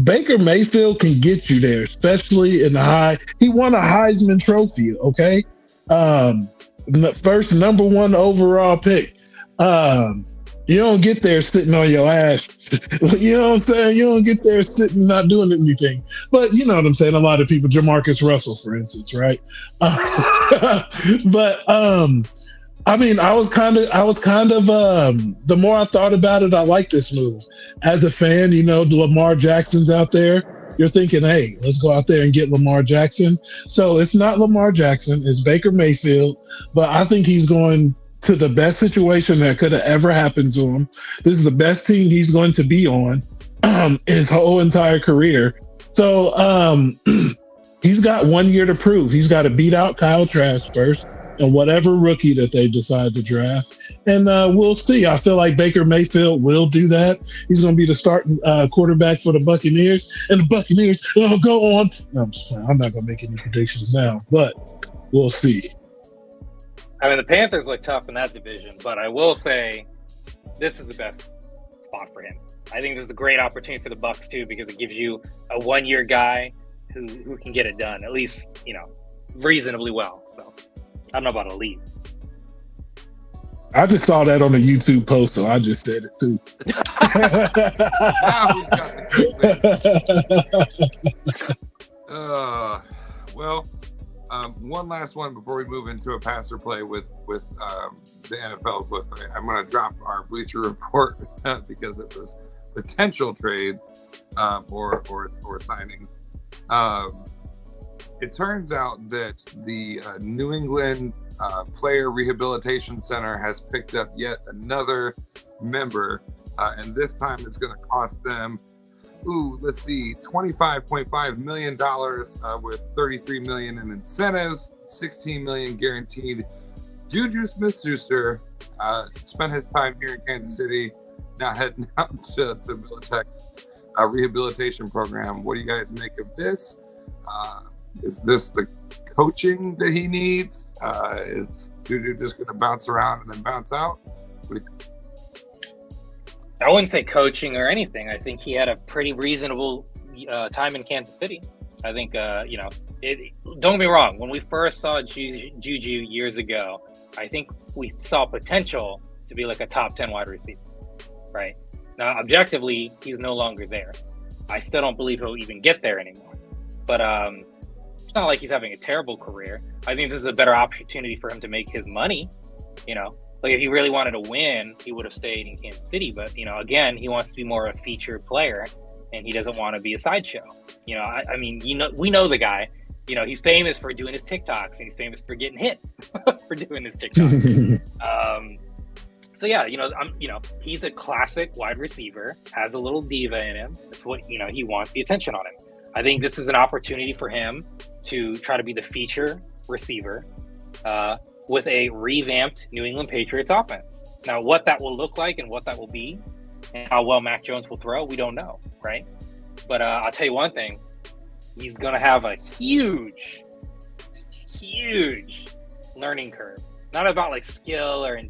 [SPEAKER 2] Baker Mayfield can get you there, especially in the high. He won a Heisman Trophy, okay? First number 1 overall pick. You don't get there sitting on your ass. You know what I'm saying? You don't get there sitting not doing anything. But you know what I'm saying? A lot of people, Jamarcus Russell, for instance, right? But I mean, I was kind of the more I thought about it, I like this move. As a fan, you know, Lamar Jackson's out there. You're thinking, hey, let's go out there and get Lamar Jackson. So it's not Lamar Jackson, it's Baker Mayfield. But I think he's going to the best situation that could have ever happened to him. This is the best team he's going to be on his whole entire career. So he's got 1 year to prove. He's got to beat out Kyle Trask first, and whatever rookie that they decide to draft. And we'll see. I feel like Baker Mayfield will do that. He's going to be the starting quarterback for the Buccaneers. And the Buccaneers will go on. No, I'm just playing. I'm not going to make any predictions now, but we'll see.
[SPEAKER 4] I mean, the Panthers look tough in that division, but I will say this is the best spot for him. I think this is a great opportunity for the Bucs too, because it gives you a 1 year guy who can get it done, at least, you know, reasonably well. So I don't know about elite.
[SPEAKER 2] I just saw that on a YouTube post, so I just said it too.
[SPEAKER 1] Now who's got the well, one last one before we move into a passer play with the NFL's list. I'm going to drop our Bleacher Report because it was potential trade or signings. It turns out that the New England Player Rehabilitation Center has picked up yet another member and this time it's going to cost them, let's see, $25.5 million with $33 million in incentives, $16 million guaranteed. Juju Smith-Schuster spent his time here in Kansas City, now heading out to Belichick's rehabilitation program. What do you guys make of this? Is this the coaching that he needs? Is Juju just going to bounce around and then bounce out?
[SPEAKER 4] I wouldn't say coaching or anything. I think he had a pretty reasonable time in Kansas City. I think, don't get me wrong. When we first saw Juju years ago, I think we saw potential to be like a top 10 wide receiver, right? Now, objectively, he's no longer there. I still don't believe he'll even get there anymore. But it's not like he's having a terrible career. I think this is a better opportunity for him to make his money. Like if he really wanted to win, he would have stayed in Kansas City. But, again, he wants to be more of a featured player, and he doesn't want to be a sideshow. We know the guy. He's famous for doing his TikToks, and he's famous for getting hit for doing his TikToks. So yeah, he's a classic wide receiver, has a little diva in him. That's what, he wants the attention on him. I think this is an opportunity for him to try to be the feature receiver with a revamped New England Patriots offense. Now, what that will look like and what that will be and how well Mac Jones will throw, we don't know, right? But I'll tell you one thing. He's going to have a huge learning curve. Not about like skill or,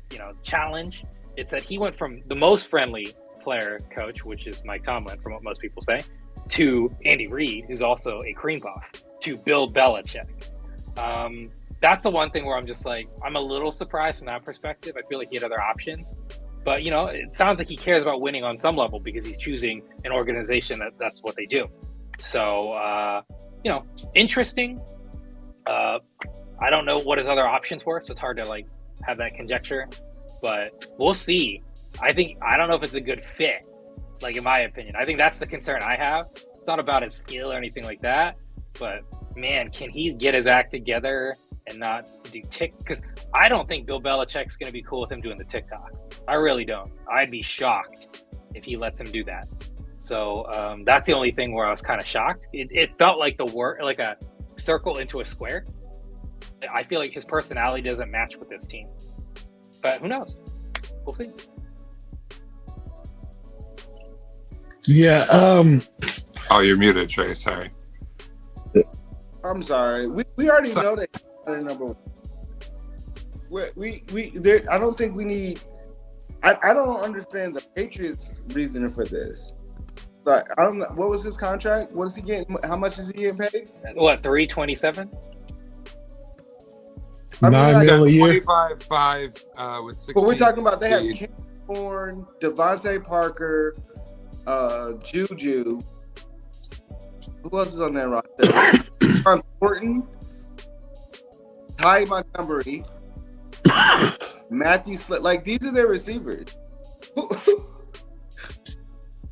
[SPEAKER 4] challenge. It's that he went from the most friendly player coach, which is Mike Tomlin, from what most people say, to Andy Reid, who's also a cream puff, to Bill Belichick. That's the one thing where I'm just like, I'm a little surprised from that perspective. I feel like he had other options. But, it sounds like he cares about winning on some level because he's choosing an organization that's what they do. So, interesting. I don't know what his other options were, so it's hard to have that conjecture, but we'll see. I don't know if it's a good fit, in my opinion. I think that's the concern I have. It's not about his skill or anything like that, but man, can he get his act together and not do because I don't think Bill Belichick's going to be cool with him doing the TikTok. I really don't. I'd be shocked if he lets him do that. So that's the only thing where I was kind of shocked. It felt like like a circle into a square. I feel like his personality doesn't match with this team. But who knows? We'll see.
[SPEAKER 2] Yeah.
[SPEAKER 1] Oh, you're muted, Trey. Sorry.
[SPEAKER 3] I'm sorry. We already know that they're number one. I don't think we need. I don't understand the Patriots' reasoning for this. Like, I don't know. What was his contract? What is he getting? How much is he getting paid?
[SPEAKER 4] What, $327?
[SPEAKER 2] $9 million a year.
[SPEAKER 1] 25.5 with 16.
[SPEAKER 3] But we're talking about they have Ken Horn, Devontae Parker, Juju. Who else is on that roster? John Thornton, Ty Montgomery, Matthew Slick. These are their receivers.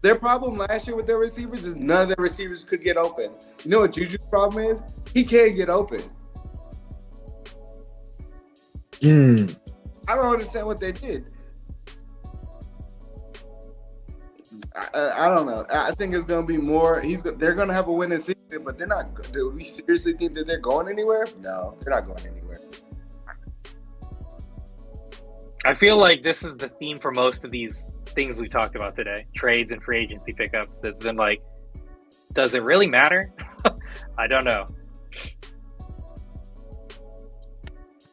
[SPEAKER 3] Their problem last year with their receivers is none of their receivers could get open. You know what Juju's problem is? He can't get open. I don't understand what they did. I don't know. I think it's going to be more. They're going to have a winning season, but they're not. Do we seriously think that they're going anywhere? No, they're not going anywhere.
[SPEAKER 4] I feel like this is the theme for most of these things we talked about today, trades and free agency pickups. That's been like, does it really matter? I don't know.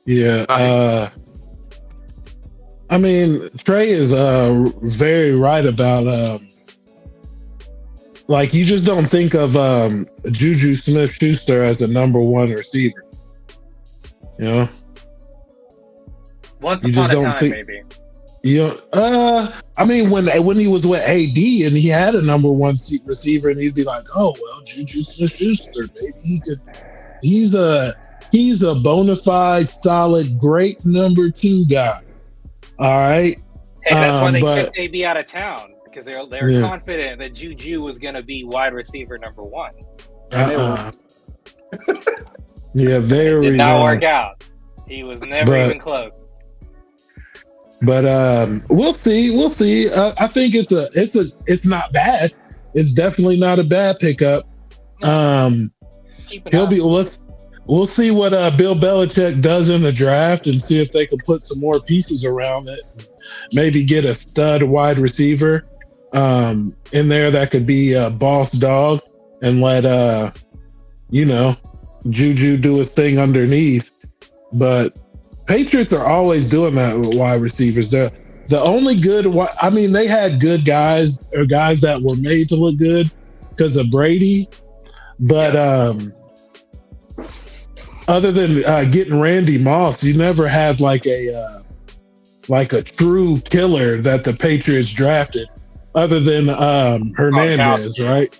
[SPEAKER 2] Yeah. I mean, Trey is very right about you just don't think of Juju Smith-Schuster as a number one receiver.
[SPEAKER 4] Once upon a time, maybe.
[SPEAKER 2] I mean, when he was with AD and he had a number one receiver, and he'd be like, "Oh well, Juju Smith-Schuster, maybe he's a bona fide, solid, great number two guy." All right.
[SPEAKER 4] Hey, that's why they kept AB out of town, because they were confident that Juju was going to be wide receiver number one.
[SPEAKER 2] Yeah, very.
[SPEAKER 4] It did not work out. He was never even close.
[SPEAKER 2] But we'll see. We'll see. I think it's not bad. It's definitely not a bad pickup.
[SPEAKER 4] Cheap
[SPEAKER 2] He'll
[SPEAKER 4] enough.
[SPEAKER 2] be. We'll see what Bill Belichick does in the draft and see if they can put some more pieces around it. Maybe get a stud wide receiver in there that could be a boss dog and let Juju do his thing underneath. But Patriots are always doing that with wide receivers. The only good, they had good guys or guys that were made to look good because of Brady, but other than getting Randy Moss, you never had like a true killer that the Patriots drafted, other than Hernandez, right?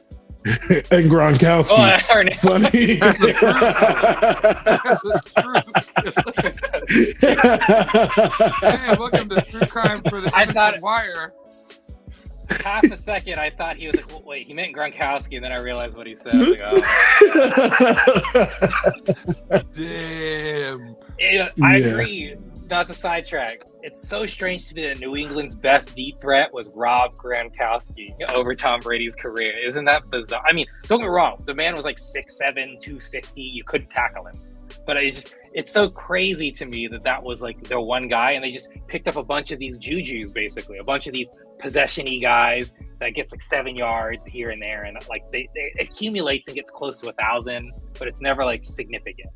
[SPEAKER 2] And Gronkowski.
[SPEAKER 4] Oh, Hernandez.
[SPEAKER 2] Funny.
[SPEAKER 1] Hey, welcome to True Crime for the Innocent Wire.
[SPEAKER 4] Half a second, I thought he was like, wait, he meant Gronkowski, and then I realized what he said. I was like, oh.
[SPEAKER 1] Damn.
[SPEAKER 4] I agree. Not to sidetrack. It's so strange to me that New England's best deep threat was Rob Gronkowski over Tom Brady's career. Isn't that bizarre? I mean, don't get me wrong. The man was like 6'7", 260. You couldn't tackle him. But it's so crazy to me that was like their one guy, and they just picked up a bunch of these jujus, basically. A bunch of these possession-y guys that gets like 7 yards here and there, and like they accumulates and gets close to 1,000, but it's never like significant.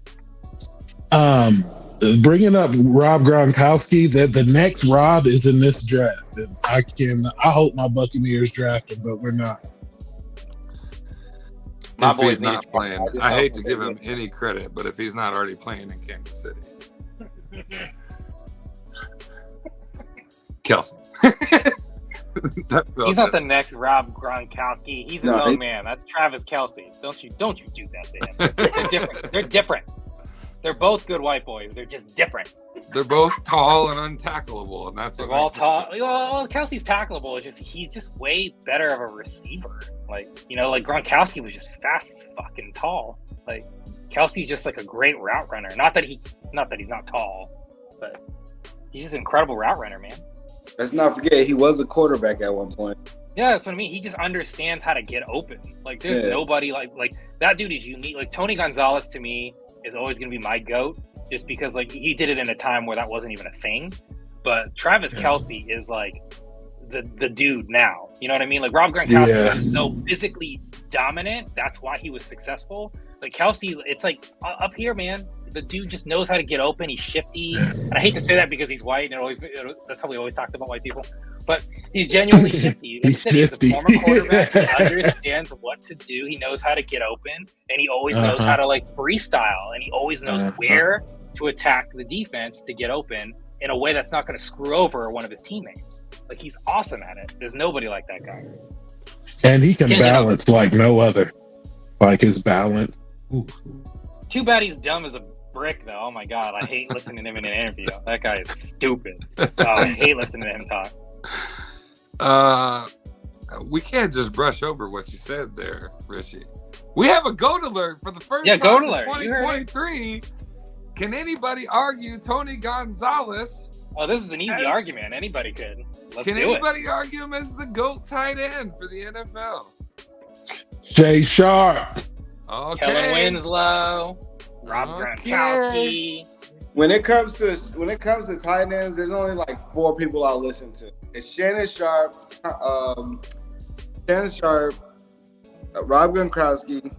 [SPEAKER 2] Bringing up Rob Gronkowski, that the next Rob is in this draft. And I hope my Buccaneers draft him, but we're not.
[SPEAKER 4] My
[SPEAKER 1] If
[SPEAKER 4] boys
[SPEAKER 1] he's
[SPEAKER 4] need
[SPEAKER 1] not
[SPEAKER 4] to-
[SPEAKER 1] playing,
[SPEAKER 4] just
[SPEAKER 1] I
[SPEAKER 4] hope
[SPEAKER 1] hate to
[SPEAKER 4] they
[SPEAKER 1] give
[SPEAKER 4] do.
[SPEAKER 1] him any credit, but if he's not already playing in Kansas City, Kelsey.
[SPEAKER 4] He's not the next Rob Gronkowski. He's his
[SPEAKER 3] No,
[SPEAKER 4] own man. That's Travis Kelce. Don't you do that to him. They're different. They're different. They're both good white boys. They're just different.
[SPEAKER 1] They're both tall and untackleable, and that's
[SPEAKER 4] They're
[SPEAKER 1] what
[SPEAKER 4] all
[SPEAKER 1] makes it-
[SPEAKER 4] tall. Well, Kelsey's tackleable. He's just way better of a receiver. Like Gronkowski was just fast as fucking tall. Like Kelsey's just like a great route runner. Not that he's not tall, but he's just an incredible route runner, man.
[SPEAKER 3] Let's not forget he was a quarterback at one point.
[SPEAKER 4] Yeah, that's what I mean. He just understands how to get open. Like there's nobody like that dude is unique. Like Tony Gonzalez to me is always going to be my GOAT, just because like he did it in a time where that wasn't even a thing. But Travis Kelce is like the dude now. You know what I mean? Like Rob Gronkowski was so physically dominant. That's why he was successful. Like Kelce, it's like up here, man. The dude just knows how to get open. He's shifty. And I hate to say that because he's white, and that's how we always talked about white people. But he's genuinely shifty. Like I said, he's a former quarterback. He understands what to do. He knows how to get open, and he always knows how to like freestyle, and he always knows where to attack the defense to get open in a way that's not going to screw over one of his teammates. Like he's awesome at it. There's nobody like that guy.
[SPEAKER 2] And he can balance like no other. Like his balance. Ooh.
[SPEAKER 4] Too bad he's dumb as a brick, though. Oh my god, I hate listening to him in an interview. That guy is stupid. I hate listening to him talk.
[SPEAKER 1] We can't just brush over what you said there, Richie. We have a GOAT alert for the first time
[SPEAKER 4] GOAT
[SPEAKER 1] in
[SPEAKER 4] alert.
[SPEAKER 1] 2023. Can anybody argue Tony Gonzalez?
[SPEAKER 4] Oh, this is an easy argument. Anybody could. Let's
[SPEAKER 1] Can
[SPEAKER 4] do
[SPEAKER 1] anybody argue him as the GOAT tight end for the NFL?
[SPEAKER 2] Jay Sharp.
[SPEAKER 1] Okay.
[SPEAKER 4] Kellen Winslow, Rob Gronkowski.
[SPEAKER 3] When it comes to tight ends, there's only like 4 people I'll listen to. It's Shannon Sharp, Rob Gronkowski,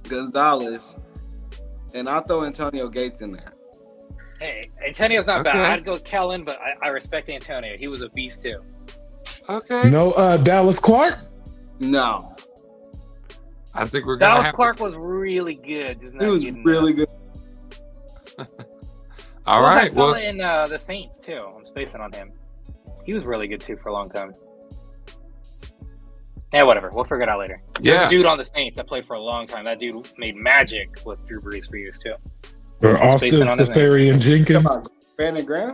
[SPEAKER 3] Gonzalez, and I'll throw Antonio Gates in there.
[SPEAKER 4] Hey, Antonio's not bad.
[SPEAKER 1] Okay.
[SPEAKER 4] I'd go Kellen, but I respect Antonio. He was a beast too.
[SPEAKER 1] Okay.
[SPEAKER 2] No, Dallas Clark.
[SPEAKER 3] No,
[SPEAKER 1] I think we're gonna
[SPEAKER 4] Dallas
[SPEAKER 1] have
[SPEAKER 4] Clark
[SPEAKER 1] to...
[SPEAKER 4] was really good. Just not
[SPEAKER 3] he was
[SPEAKER 4] getting
[SPEAKER 3] really good.
[SPEAKER 1] All
[SPEAKER 4] What was
[SPEAKER 1] right.
[SPEAKER 4] that
[SPEAKER 1] Well,
[SPEAKER 4] fella in the Saints too? I'm spacing on him. He was really good too for a long time. Yeah, whatever. We'll figure it out later. There's
[SPEAKER 1] yeah.
[SPEAKER 4] a dude on the Saints that played for a long time. That dude made magic with Drew Brees for years too.
[SPEAKER 2] Or Austin
[SPEAKER 4] Spacing on his
[SPEAKER 2] Safarian Jenkins.
[SPEAKER 3] Come on, Brandon Graham.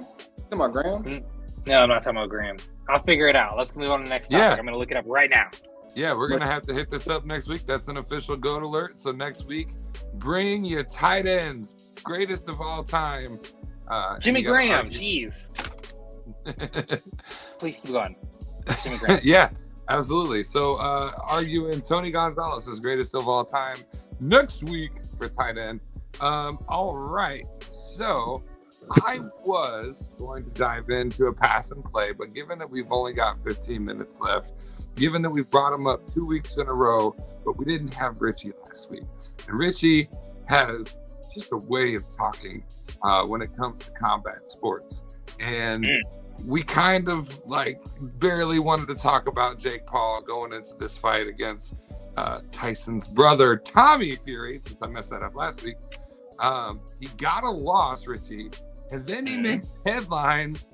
[SPEAKER 3] Come on, Graham.
[SPEAKER 4] No, I'm not talking about Graham. I'll figure it out. Let's move on to the next topic.
[SPEAKER 1] Yeah.
[SPEAKER 4] I'm going to look it up right now.
[SPEAKER 1] Yeah, we're gonna have to hit this up next week. That's an official GOAT alert. So next week, bring your tight ends, greatest of all time.
[SPEAKER 4] Jimmy
[SPEAKER 1] you gotta
[SPEAKER 4] Graham,
[SPEAKER 1] argue.
[SPEAKER 4] jeez. Please keep going. Jimmy Graham.
[SPEAKER 1] Yeah, absolutely. So arguing Tony Gonzalez is greatest of all time next week for tight end. All right. So I was going to dive into a pass and play, but given that we've only got 15 minutes left, given that we've brought him up 2 weeks in a row, but we didn't have Richie last week. And Richie has just a way of talking when it comes to combat sports. And we kind of like barely wanted to talk about Jake Paul going into this fight against Tyson's brother, Tommy Fury, since I messed that up last week. He got a loss, Richie, and then he makes headlines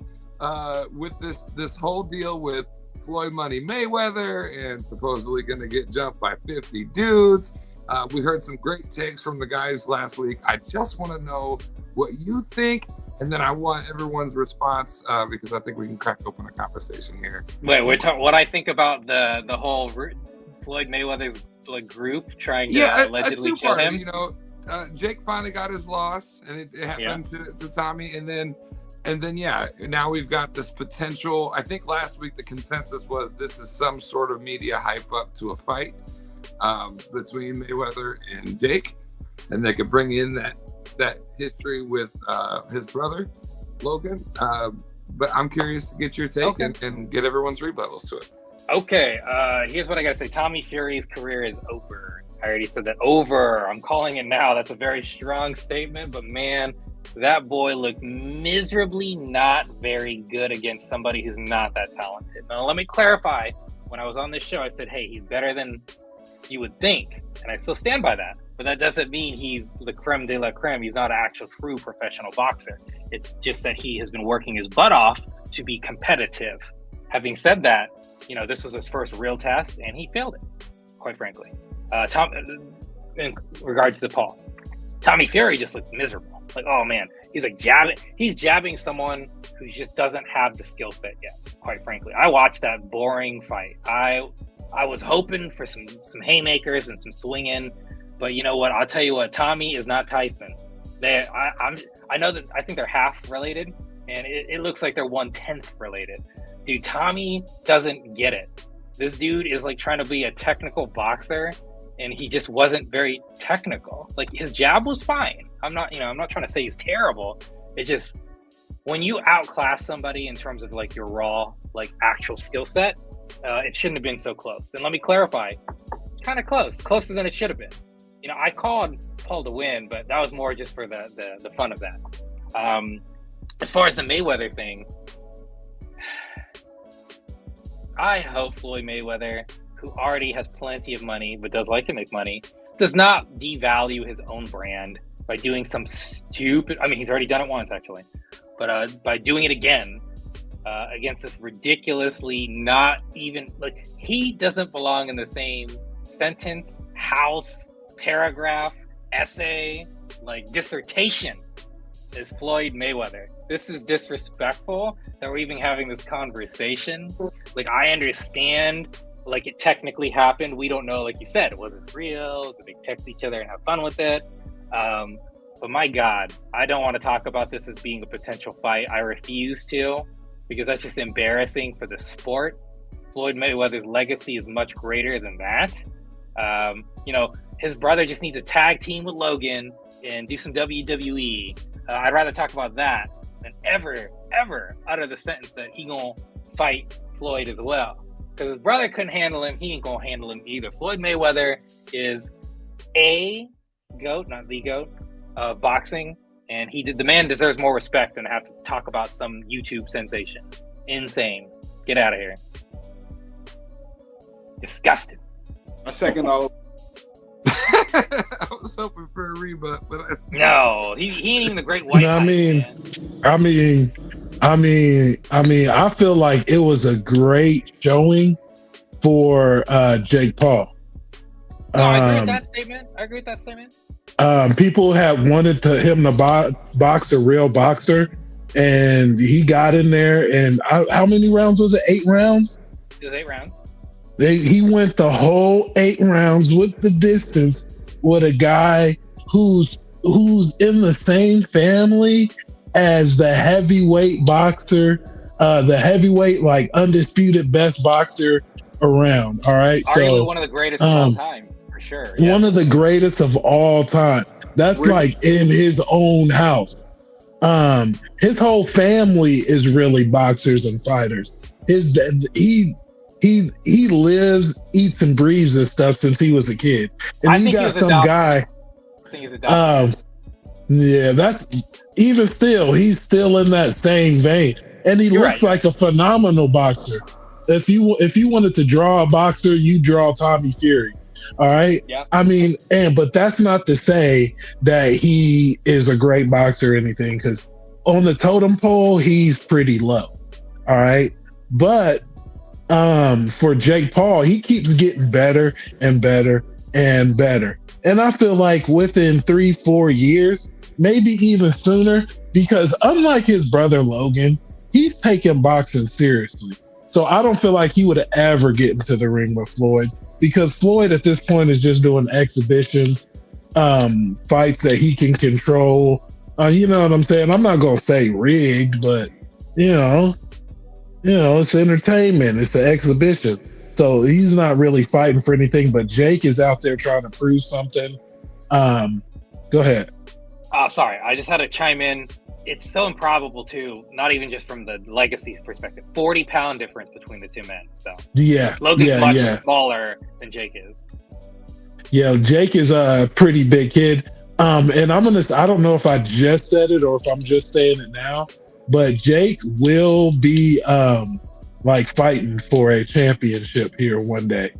[SPEAKER 1] with this whole deal with Floyd Money Mayweather and supposedly going to get jumped by 50 dudes. We heard some great takes from the guys last week. I just want to know what you think, and then I want everyone's response because I think we can crack open a conversation here.
[SPEAKER 4] Wait, we're talking what I think about the whole Floyd Mayweather's group trying to allegedly kill him.
[SPEAKER 1] You know, Jake finally got his loss, and it happened to Tommy, and then now we've got this potential. I think last week the consensus was this is some sort of media hype up to a fight between Mayweather and Jake, and they could bring in that history with his brother Logan. But I'm curious to get your take and get everyone's rebuttals to it.
[SPEAKER 4] Okay, here's what I gotta say. Tommy Fury's career is over. I already said that. Over. I'm calling it now. That's a very strong statement, but man, that boy looked miserably not very good against somebody who's not that talented. Now, let me clarify. When I was on this show, I said, hey, he's better than you would think, and I still stand by that. But that doesn't mean he's the creme de la creme. He's not an actual true professional boxer. It's just that he has been working his butt off to be competitive. Having said that, you know, this was his first real test, and he failed it, quite frankly. In regards to Paul, Tommy Fury just looked miserable. Like, oh man, he's jabbing someone who just doesn't have the skill set yet, quite frankly. I watched that boring fight. I was hoping for some haymakers and some swinging, but you know what? I'll tell you what, Tommy is not Tyson. I know that I think they're half related, and it looks like they're 1/10 related. Dude, Tommy doesn't get it. This dude is like trying to be a technical boxer, and he just wasn't very technical. Like, his jab was fine. I'm not trying to say he's terrible. It's just when you outclass somebody in terms of like your raw, like actual skill set, it shouldn't have been so close. And let me clarify, kind of closer than it should have been. You know, I called Paul to win, but that was more just for the fun of that. As far as the Mayweather thing, I hope Floyd Mayweather, who already has plenty of money but does like to make money, does not devalue his own brand by doing some stupid. I mean, he's already done it once actually, but by doing it again against this ridiculously not even like he doesn't belong in the same sentence, house, paragraph, essay, like dissertation as Floyd Mayweather. This is disrespectful that we're even having this conversation. Like, I understand, like, it technically happened. We don't know, like you said, was it real? Did they text each other and have fun with it? But my God, I don't want to talk about this as being a potential fight. I refuse to, because that's just embarrassing for the sport. Floyd Mayweather's legacy is much greater than that. You know, his brother just needs a tag team with Logan and do some WWE. I'd rather talk about that than ever utter the sentence that he gonna fight Floyd as well. Because his brother couldn't handle him, he ain't gonna handle him either. Floyd Mayweather is a GOAT, not the GOAT, of boxing, and the man deserves more respect than to have to talk about some YouTube sensation. Insane. Get out of here. Disgusting.
[SPEAKER 3] I second all.
[SPEAKER 1] I was hoping for a rebut, but
[SPEAKER 4] no, he ain't even the great white.
[SPEAKER 2] I feel like it was a great showing for Jake Paul.
[SPEAKER 4] I agree with that statement.
[SPEAKER 2] People have wanted him to box a real boxer, and he got in there. And how many rounds was it? 8 rounds?
[SPEAKER 4] It was 8 rounds.
[SPEAKER 2] He went the whole 8 rounds with the distance with a guy who's in the same family as the heavyweight boxer the heavyweight, like undisputed best boxer around. All right,
[SPEAKER 4] Arguably
[SPEAKER 2] so
[SPEAKER 4] one of the greatest of all time, for sure.
[SPEAKER 2] one of the greatest of all time. That's like in his own house. His whole family is really boxers and fighters. He lives, eats, and breathes this stuff since he was a kid. And you got some guy.
[SPEAKER 4] I think he's a
[SPEAKER 2] yeah, that's even still. He's still in that same vein, and he looks like a phenomenal boxer. If you wanted to draw a boxer, you draw Tommy Fury. All right.
[SPEAKER 4] Yeah.
[SPEAKER 2] I mean, but that's not to say that he is a great boxer or anything, because on the totem pole, he's pretty low. All right. But for Jake Paul, he keeps getting better and better and better. And I feel like within 3-4 years, maybe even sooner, because unlike his brother Logan, he's taking boxing seriously. So I don't feel like he would ever get into the ring with Floyd, because Floyd at this point is just doing exhibitions, fights that he can control. You know what I'm saying? I'm not going to say rigged, but you know, it's entertainment. It's the exhibition. So he's not really fighting for anything, but Jake is out there trying to prove something. Go ahead.
[SPEAKER 4] Oh, sorry. I just had to chime in. It's so improbable too, not even just from the legacy perspective. 40-pound difference between the two men. So
[SPEAKER 2] yeah,
[SPEAKER 4] Logan's much smaller than Jake is.
[SPEAKER 2] Yeah, Jake is a pretty big kid. And I don't know if I just said it or if I'm just saying it now, but Jake will be like fighting for a championship here one day.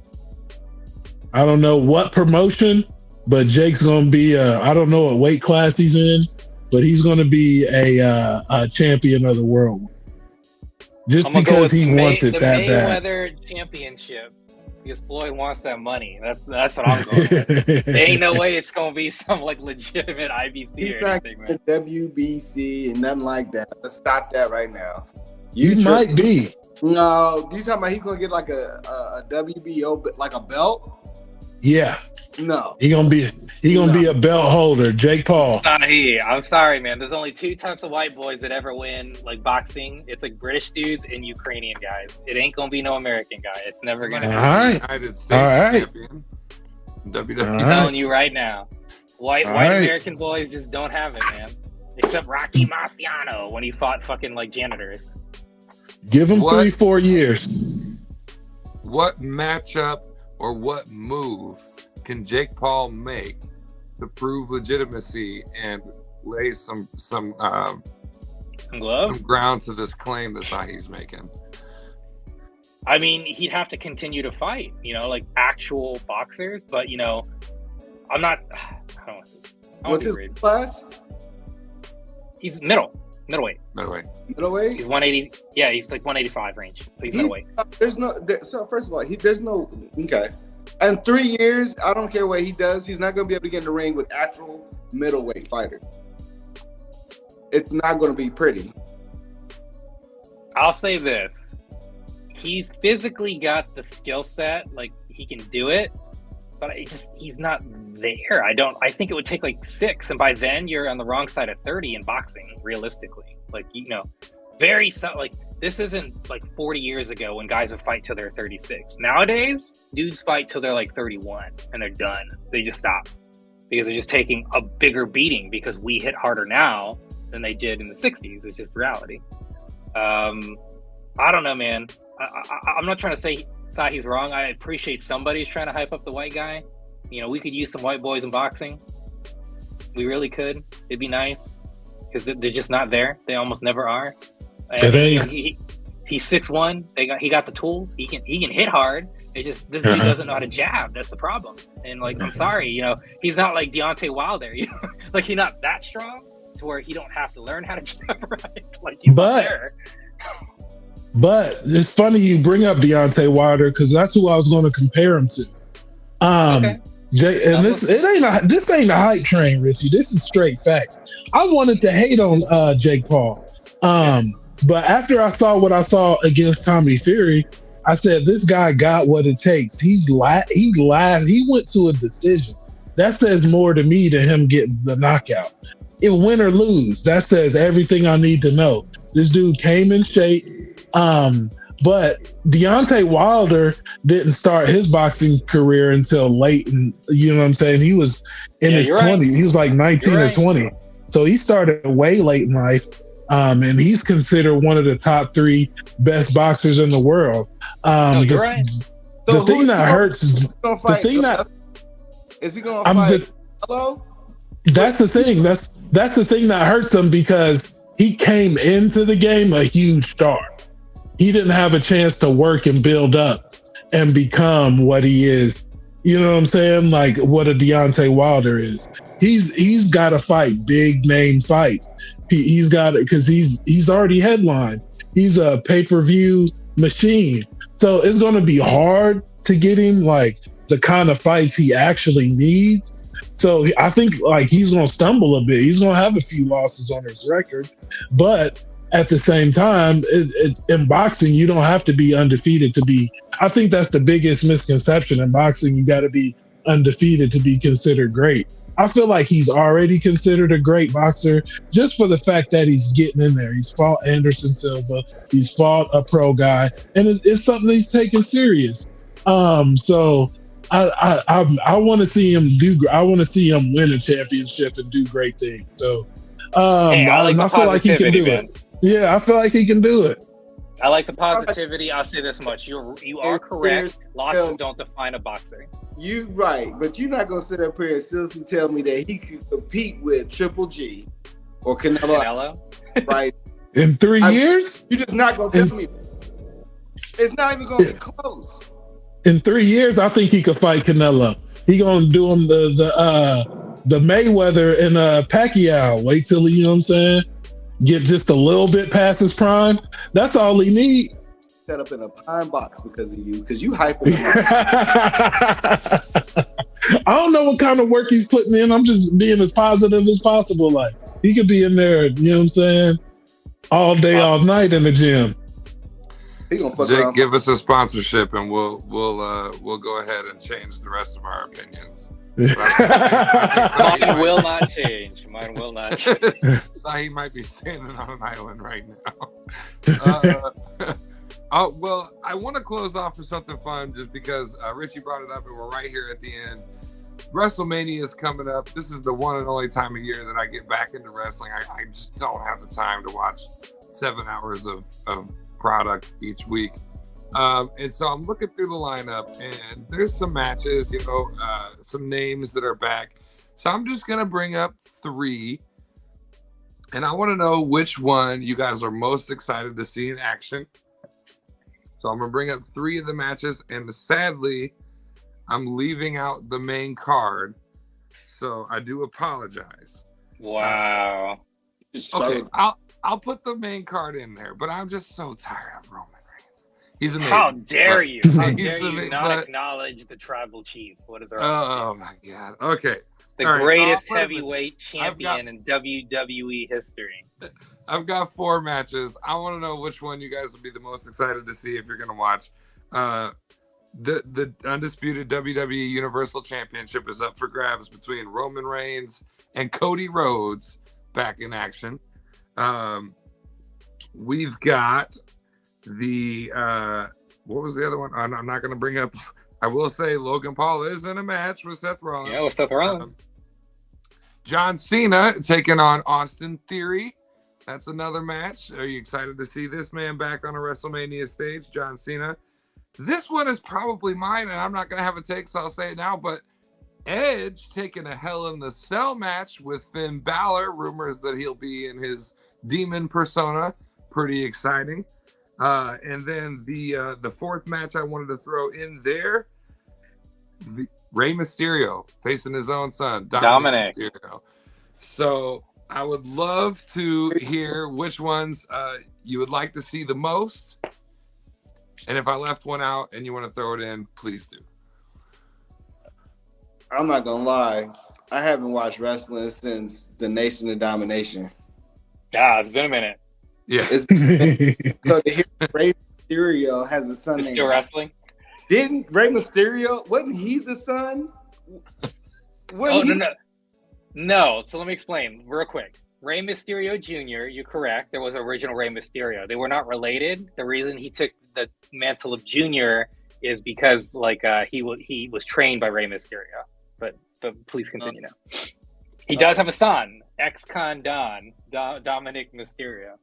[SPEAKER 2] I don't know what promotion, but Jake's going to be I don't know what weight class he's in, but he's going to be a champion of the world. Just because he wants it that bad.
[SPEAKER 4] The Mayweather championship, because Floyd wants that money. That's what I'm going with. There ain't no way it's going to be some like legitimate IBC
[SPEAKER 3] He's
[SPEAKER 4] or anything, man.
[SPEAKER 3] WBC and nothing like that. Let's stop that right now.
[SPEAKER 2] You might be.
[SPEAKER 3] No, you talking about he's going to get like a WBO, like a belt?
[SPEAKER 2] Yeah.
[SPEAKER 3] No.
[SPEAKER 2] He gonna be a belt holder, Jake Paul.
[SPEAKER 4] I'm sorry, man. There's only two types of white boys that ever win like boxing. It's like British dudes and Ukrainian guys. It ain't gonna be no American guy. It's never gonna be.
[SPEAKER 1] United States champion. WWE.
[SPEAKER 4] I'm telling you right now. White American boys just don't have it, man. Except Rocky Marciano when he fought fucking like janitors.
[SPEAKER 2] Give him 3-4 years.
[SPEAKER 1] What matchup or what move can Jake Paul make to prove legitimacy and lay some ground to this claim that he's making?
[SPEAKER 4] I mean, he'd have to continue to fight, like actual boxers. But I'm not.
[SPEAKER 3] What's his class?
[SPEAKER 4] He's middleweight.
[SPEAKER 3] Middleweight.
[SPEAKER 4] He's 180. Yeah, he's like 185 range. So he's middleweight.
[SPEAKER 3] So first of all, there's no okay. In 3 years, I don't care what he does. He's not going to be able to get in the ring with actual middleweight fighters. It's not going to be pretty.
[SPEAKER 4] I'll say this. He's physically got the skill set. Like, he can do it. But he's not there. I think it would take like 6. And by then, you're on the wrong side of 30 in boxing, realistically. Like, this isn't like 40 years ago when guys would fight till they're 36. Nowadays, dudes fight till they're like 31 and they're done. They just stop because they're just taking a bigger beating because we hit harder now than they did in the 60s. It's just reality. I don't know, man. I'm not trying to say he's wrong. I appreciate somebody's trying to hype up the white guy. We could use some white boys in boxing. We really could. It'd be nice because they're just not there. They almost never are. He's 6'1". He got the tools. He can hit hard. This dude doesn't know how to jab. That's the problem. And I'm sorry, he's not like Deontay Wilder. Like he's not that strong to where he don't have to learn how to jab right. Like he's not there.
[SPEAKER 2] But it's funny you bring up Deontay Wilder because that's who I was going to compare him to.
[SPEAKER 4] Okay.
[SPEAKER 2] Jay, and this ain't a hype train, Richie. This is straight facts. I wanted to hate on Jake Paul. But after I saw what I saw against Tommy Fury, I said, this guy got what it takes. He went to a decision. That says more to me than him getting the knockout. It win or lose. That says everything I need to know. This dude came in shape. But Deontay Wilder didn't start his boxing career until late, and you know what I'm saying. He was in his 20s. Right. He was like 19 or 20, so he started way late in life. And he's considered one of the top 3 best boxers in the world.
[SPEAKER 4] You're right.
[SPEAKER 2] The thing that hurts, is
[SPEAKER 3] he going to fight? Hello.
[SPEAKER 2] That's the thing. That's the thing that hurts him, because he came into the game a huge star. He didn't have a chance to work and build up and become what he is. You know what I'm saying? Like what a Deontay Wilder is. He's got to fight big name fights. He's got it because he's already headlined. He's a pay-per-view machine. So it's going to be hard to get him like the kind of fights he actually needs. So I think like he's going to stumble a bit. He's going to have a few losses on his record, but at the same time, in boxing, you don't have to be undefeated to be. I think that's the biggest misconception in boxing. You got to be undefeated to be considered great. I feel like he's already considered a great boxer just for the fact that he's getting in there. He's fought Anderson Silva. He's fought a pro guy, and it's something he's taking serious. So I want to see him do. I want to see him win a championship and do great things. So I feel like he can do it. Yeah, I feel like he can do it.
[SPEAKER 4] I like the positivity. I'll say this much: you are correct. Losses don't define a boxer.
[SPEAKER 3] You right, but you're not gonna sit up here and seriously tell me that he could compete with Triple G or Canelo. Right?
[SPEAKER 2] In 3 years?
[SPEAKER 3] You're just not gonna tell me. It's not even gonna be close.
[SPEAKER 2] In 3 years, I think he could fight Canelo. He gonna do him the Mayweather and Pacquiao. Wait till he, you know what I'm saying? Get just a little bit past his prime. That's all he need.
[SPEAKER 3] Set up in a pine box because of you, because you hyping him
[SPEAKER 2] up. I don't know what kind of work he's putting in. I'm just being as positive as possible. Like he could be in there, you know what I'm saying, all day, all night in the gym.
[SPEAKER 3] He gonna fuck
[SPEAKER 1] Jake,
[SPEAKER 3] around.
[SPEAKER 1] give us a sponsorship, and we'll go ahead and change the rest of our opinions.
[SPEAKER 4] Mine will not change. Mine will not change.
[SPEAKER 1] He might be standing on an island right now. Well, I want to close off with something fun just because Richie brought it up and we're right here at the end. WrestleMania is coming up. This is the one and only time of year that I get back into wrestling. I just don't have the time to watch 7 hours of product each week. And so I'm looking through the lineup and there's some matches, some names that are back. So I'm just going to bring up 3. And I want to know which one you guys are most excited to see in action. So I'm going to bring up 3 of the matches. And sadly, I'm leaving out the main card. So I do apologize.
[SPEAKER 4] Wow.
[SPEAKER 1] Okay, I'll put the main card in there. But I'm just so tired of Roman Reigns. He's amazing.
[SPEAKER 4] How dare you? How dare you not acknowledge the tribal chief? What is there?
[SPEAKER 1] Oh, my God. Okay.
[SPEAKER 4] The greatest heavyweight champion in WWE history.
[SPEAKER 1] I've got 4 matches. I want to know which one you guys will be the most excited to see if you're going to watch. The undisputed WWE Universal Championship is up for grabs between Roman Reigns and Cody Rhodes back in action. We've got the what was the other one? I'm not going to bring up. I will say Logan Paul is in a match with Seth Rollins.
[SPEAKER 4] Yeah, with Seth Rollins.
[SPEAKER 1] John Cena taking on Austin Theory. That's another match. Are you excited to see this man back on a WrestleMania stage, John Cena? This one is probably mine, and I'm not going to have a take, so I'll say it now. But Edge taking a Hell in the Cell match with Finn Balor. Rumors that he'll be in his demon persona. Pretty exciting. And then the 4th match I wanted to throw in there, Rey Mysterio facing his own son, Dominic Mysterio. So I would love to hear which ones you would like to see the most. And if I left one out and you want to throw it in, please do.
[SPEAKER 3] I'm not going to lie. I haven't watched wrestling since the Nation of Domination.
[SPEAKER 4] It's been a minute.
[SPEAKER 1] Yeah.
[SPEAKER 3] So to hear Rey Mysterio has a son named
[SPEAKER 4] still wrestling?
[SPEAKER 3] Didn't Rey Mysterio, wasn't he the son?
[SPEAKER 4] No. So let me explain real quick. Rey Mysterio Jr., you're correct. There was original Rey Mysterio. They were not related. The reason he took the mantle of Junior is because he was trained by Rey Mysterio. But please continue now. He does have a son, ex-con Dominic Mysterio,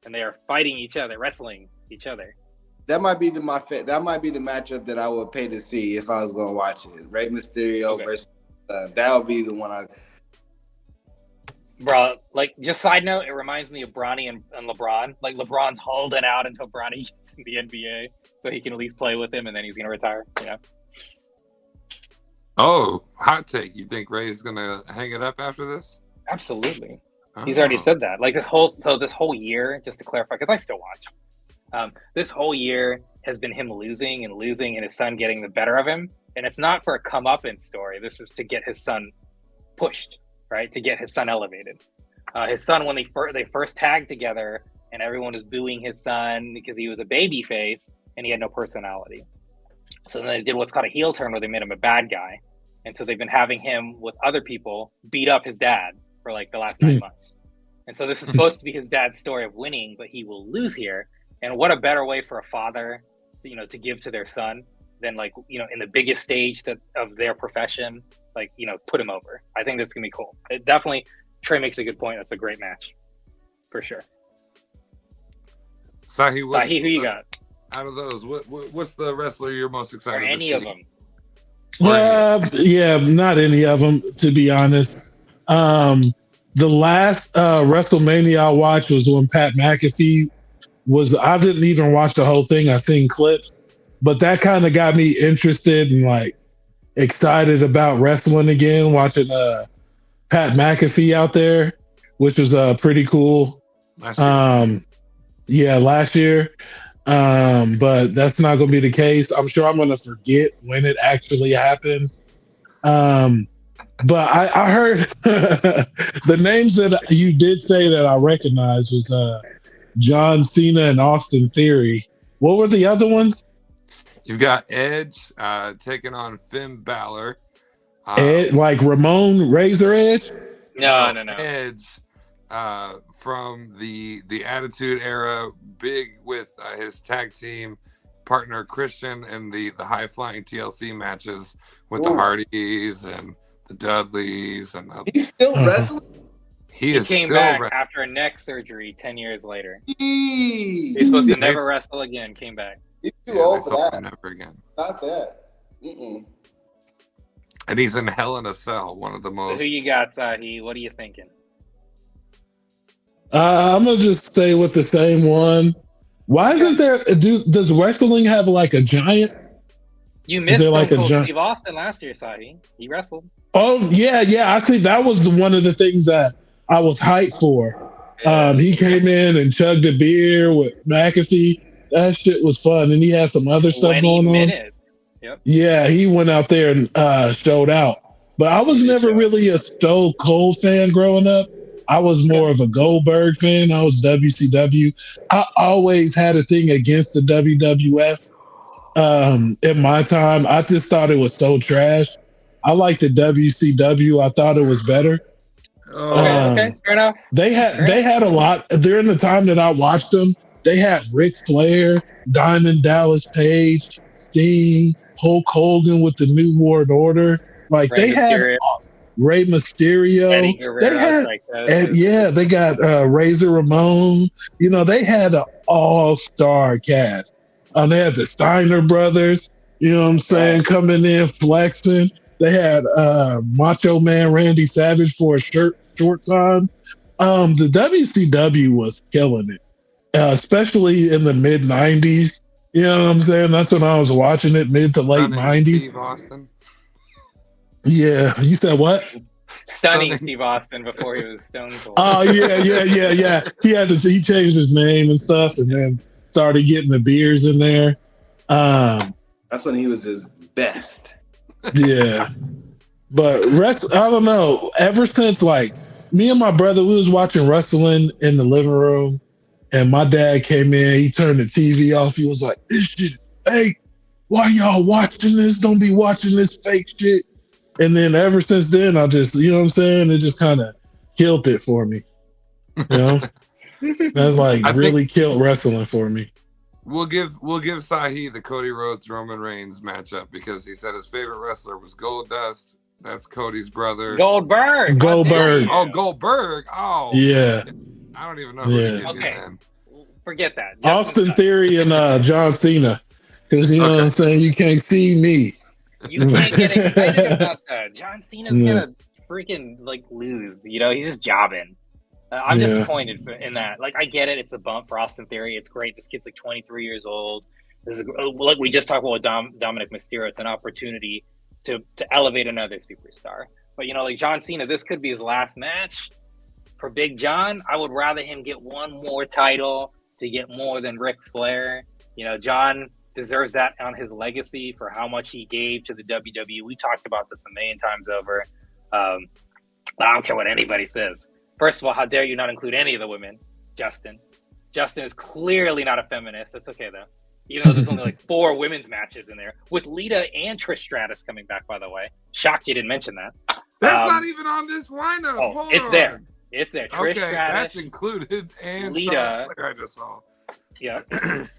[SPEAKER 4] and they are fighting each other, wrestling each other.
[SPEAKER 3] That might be the matchup that I would pay to see if I was going to watch it. Rey Mysterio versus that would be the one
[SPEAKER 4] Bro, just side note, it reminds me of Bronny and LeBron. Like, LeBron's holding out until Bronny gets in the NBA so he can at least play with him, and then he's going to retire, you know?
[SPEAKER 1] Oh, hot take. You think Ray's going to hang it up after this?
[SPEAKER 4] Absolutely. He's already said that. This whole year, just to clarify, because I still watch, this whole year has been him losing and his son getting the better of him. And it's not for a comeuppance story. This is to get his son pushed, right? To get his son elevated. His son, when they first tagged together and everyone was booing his son because he was a baby face and he had no personality. So then they did what's called a heel turn where they made him a bad guy. And so they've been having him with other people beat up his dad for the last 9 months. And so this is supposed to be his dad's story of winning, but he will lose here. And what a better way for a father, to give to their son than in the biggest stage of their profession, put him over. I think that's gonna be cool. It definitely, Trey makes a good point. That's a great match, for sure.
[SPEAKER 1] Sahi,
[SPEAKER 4] who you got?
[SPEAKER 1] Out of those, what's the wrestler you're most excited
[SPEAKER 4] or any
[SPEAKER 1] to
[SPEAKER 4] of
[SPEAKER 1] see?
[SPEAKER 4] them?
[SPEAKER 2] Yeah, not any of them, to be honest. The last WrestleMania I watched was when Pat McAfee was. I didn't even watch the whole thing. I seen clips, but that kind of got me interested and excited about wrestling again. Watching Pat McAfee out there, which was pretty cool.
[SPEAKER 1] Last year.
[SPEAKER 2] Yeah, last year. But that's not going to be the case. I'm sure I'm going to forget when it actually happens. But I heard the names that you did say that I recognized was John Cena and Austin Theory. What were the other ones?
[SPEAKER 1] You've got Edge taking on Finn Balor.
[SPEAKER 2] Ed, Ramon Razor Edge?
[SPEAKER 4] No.
[SPEAKER 1] Edge from the Attitude Era, big with his tag team partner Christian in the high flying TLC matches with the Hardys and the Dudleys and
[SPEAKER 3] he's still wrestling.
[SPEAKER 1] He
[SPEAKER 4] came back after a neck surgery 10 years later. He's supposed to never wrestle again. Came back.
[SPEAKER 3] He's too old for that.
[SPEAKER 1] Never again.
[SPEAKER 3] Not that. Mm-mm.
[SPEAKER 1] And he's in Hell in a Cell, one of the most.
[SPEAKER 4] So who you got, Sahi? What are you thinking?
[SPEAKER 2] I'm gonna just stay with the same one. Why isn't there? Does wrestling have a giant?
[SPEAKER 4] You missed Steve Austin last year, Sahi. He wrestled.
[SPEAKER 2] Oh yeah. I see. That was one of the things that I was hyped for.
[SPEAKER 4] Yeah.
[SPEAKER 2] He came in and chugged a beer with McAfee. That shit was fun, and he had some other stuff going on.
[SPEAKER 4] Yep.
[SPEAKER 2] Yeah, he went out there and showed out. But I was never really a Stone Cold fan growing up. I was more of a Goldberg fan. I was WCW. I always had a thing against the WWF. In my time, I just thought it was so trash. I liked the WCW. I thought it was better.
[SPEAKER 4] Okay, fair enough.
[SPEAKER 2] They had a lot during the time that I watched them. They had Ric Flair, Diamond Dallas Page, Sting, Hulk Hogan with the New World Order. They had Rey Mysterio.
[SPEAKER 4] Eddie Guerrero,
[SPEAKER 2] they got Razor Ramon. They had an all-star cast. They had the Steiner brothers, coming in flexing. They had Macho Man Randy Savage for a short time. The WCW was killing it, especially in the mid 90s. You know what I'm saying? That's when I was watching it, mid to late 90s.
[SPEAKER 1] Steve Austin.
[SPEAKER 2] Yeah, you said what?
[SPEAKER 4] Stunning Steve Austin before he was Stone Cold.
[SPEAKER 2] Oh yeah. He changed his name and stuff, and then started getting the beers in there.
[SPEAKER 3] That's when he was his best.
[SPEAKER 2] Yeah, but I don't know. Ever since me and my brother, we was watching wrestling in the living room, and my dad came in. He turned the TV off. He was like, "This shit, hey, why y'all watching this? Don't be watching this fake shit." And then ever since then, I just, you know what I'm saying? It just kind of killed it for me. You know, that's like
[SPEAKER 1] I think-
[SPEAKER 2] really killed wrestling for me.
[SPEAKER 1] We'll give Sahi the Cody Rhodes Roman Reigns matchup because he said his favorite wrestler was Goldust. That's Cody's brother.
[SPEAKER 4] Goldberg.
[SPEAKER 2] Goldberg.
[SPEAKER 1] Oh, Goldberg. Oh,
[SPEAKER 2] Yeah.
[SPEAKER 1] I don't even know who to
[SPEAKER 2] Yeah.
[SPEAKER 1] give you,
[SPEAKER 4] Okay.
[SPEAKER 1] man.
[SPEAKER 4] Forget that.
[SPEAKER 2] Austin Theory and John Cena. Because you know what I'm saying? You can't see me.
[SPEAKER 4] You can't get excited about that. John Cena's
[SPEAKER 2] Yeah.
[SPEAKER 4] gonna freaking like lose. You know, he's just jobbing. I'm
[SPEAKER 2] Yeah.
[SPEAKER 4] disappointed in that. Like, I get it. It's a bump for Austin Theory. It's great. This kid's like 23 years old. This is like we just talked about with Dominic Mysterio. It's an opportunity to elevate another superstar. But you know, like John Cena, this could be his last match for Big John. I would rather him get one more title to get more than Ric Flair. You know, John deserves that on his legacy for how much he gave to the WWE. We talked about this a million times over. I don't care what anybody says. First of all, how dare you not include any of the women? Justin. Justin is clearly not a feminist. That's okay, though. Even though there's only like 4 women's matches in there. With Lita and Trish Stratus coming back, by the way. Shocked you didn't mention that.
[SPEAKER 1] That's not even on this lineup.
[SPEAKER 4] Oh,
[SPEAKER 1] Hold
[SPEAKER 4] it's
[SPEAKER 1] on.
[SPEAKER 4] there. It's there. Trish
[SPEAKER 1] Okay,
[SPEAKER 4] Stratus.
[SPEAKER 1] that's included. And
[SPEAKER 4] Lita.
[SPEAKER 1] Charlotte Flair I just saw.
[SPEAKER 4] Yeah.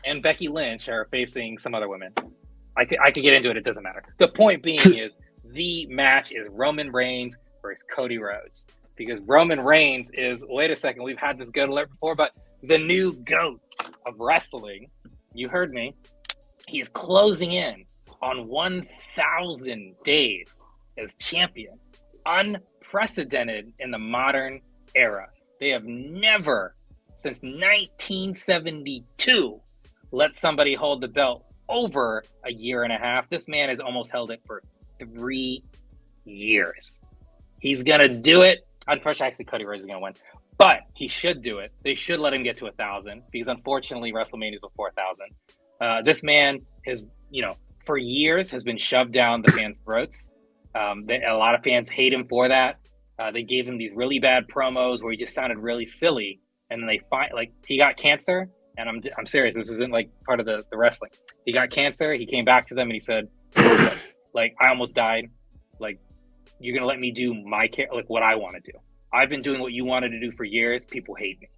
[SPEAKER 4] And Becky Lynch are facing some other women. I could get into it. It doesn't matter. The point being is the match is Roman Reigns versus Cody Rhodes. Because Roman Reigns is, wait a second, we've had this good alert before, but the new GOAT of wrestling, you heard me, he is closing in on 1,000 days as champion. Unprecedented in the modern era. They have never, since 1972, let somebody hold the belt over a year and a half. This man has almost held it for 3 years. He's going to do it. Unfortunately, actually, Cody Rhodes is going to win. But he should do it. They should let him get to 1,000 because unfortunately, WrestleMania is before 1,000. This man has, you know, for years has been shoved down the fans' throats. A lot of fans hate him for that. They gave him these really bad promos where he just sounded really silly. And then they find, like, he got cancer. And I'm serious. This isn't like part of the wrestling. He got cancer. He came back to them and he said, like, I almost died. Like, you're going to let me do my care, like what I want to do. I've been doing what you wanted to do for years. People hate me.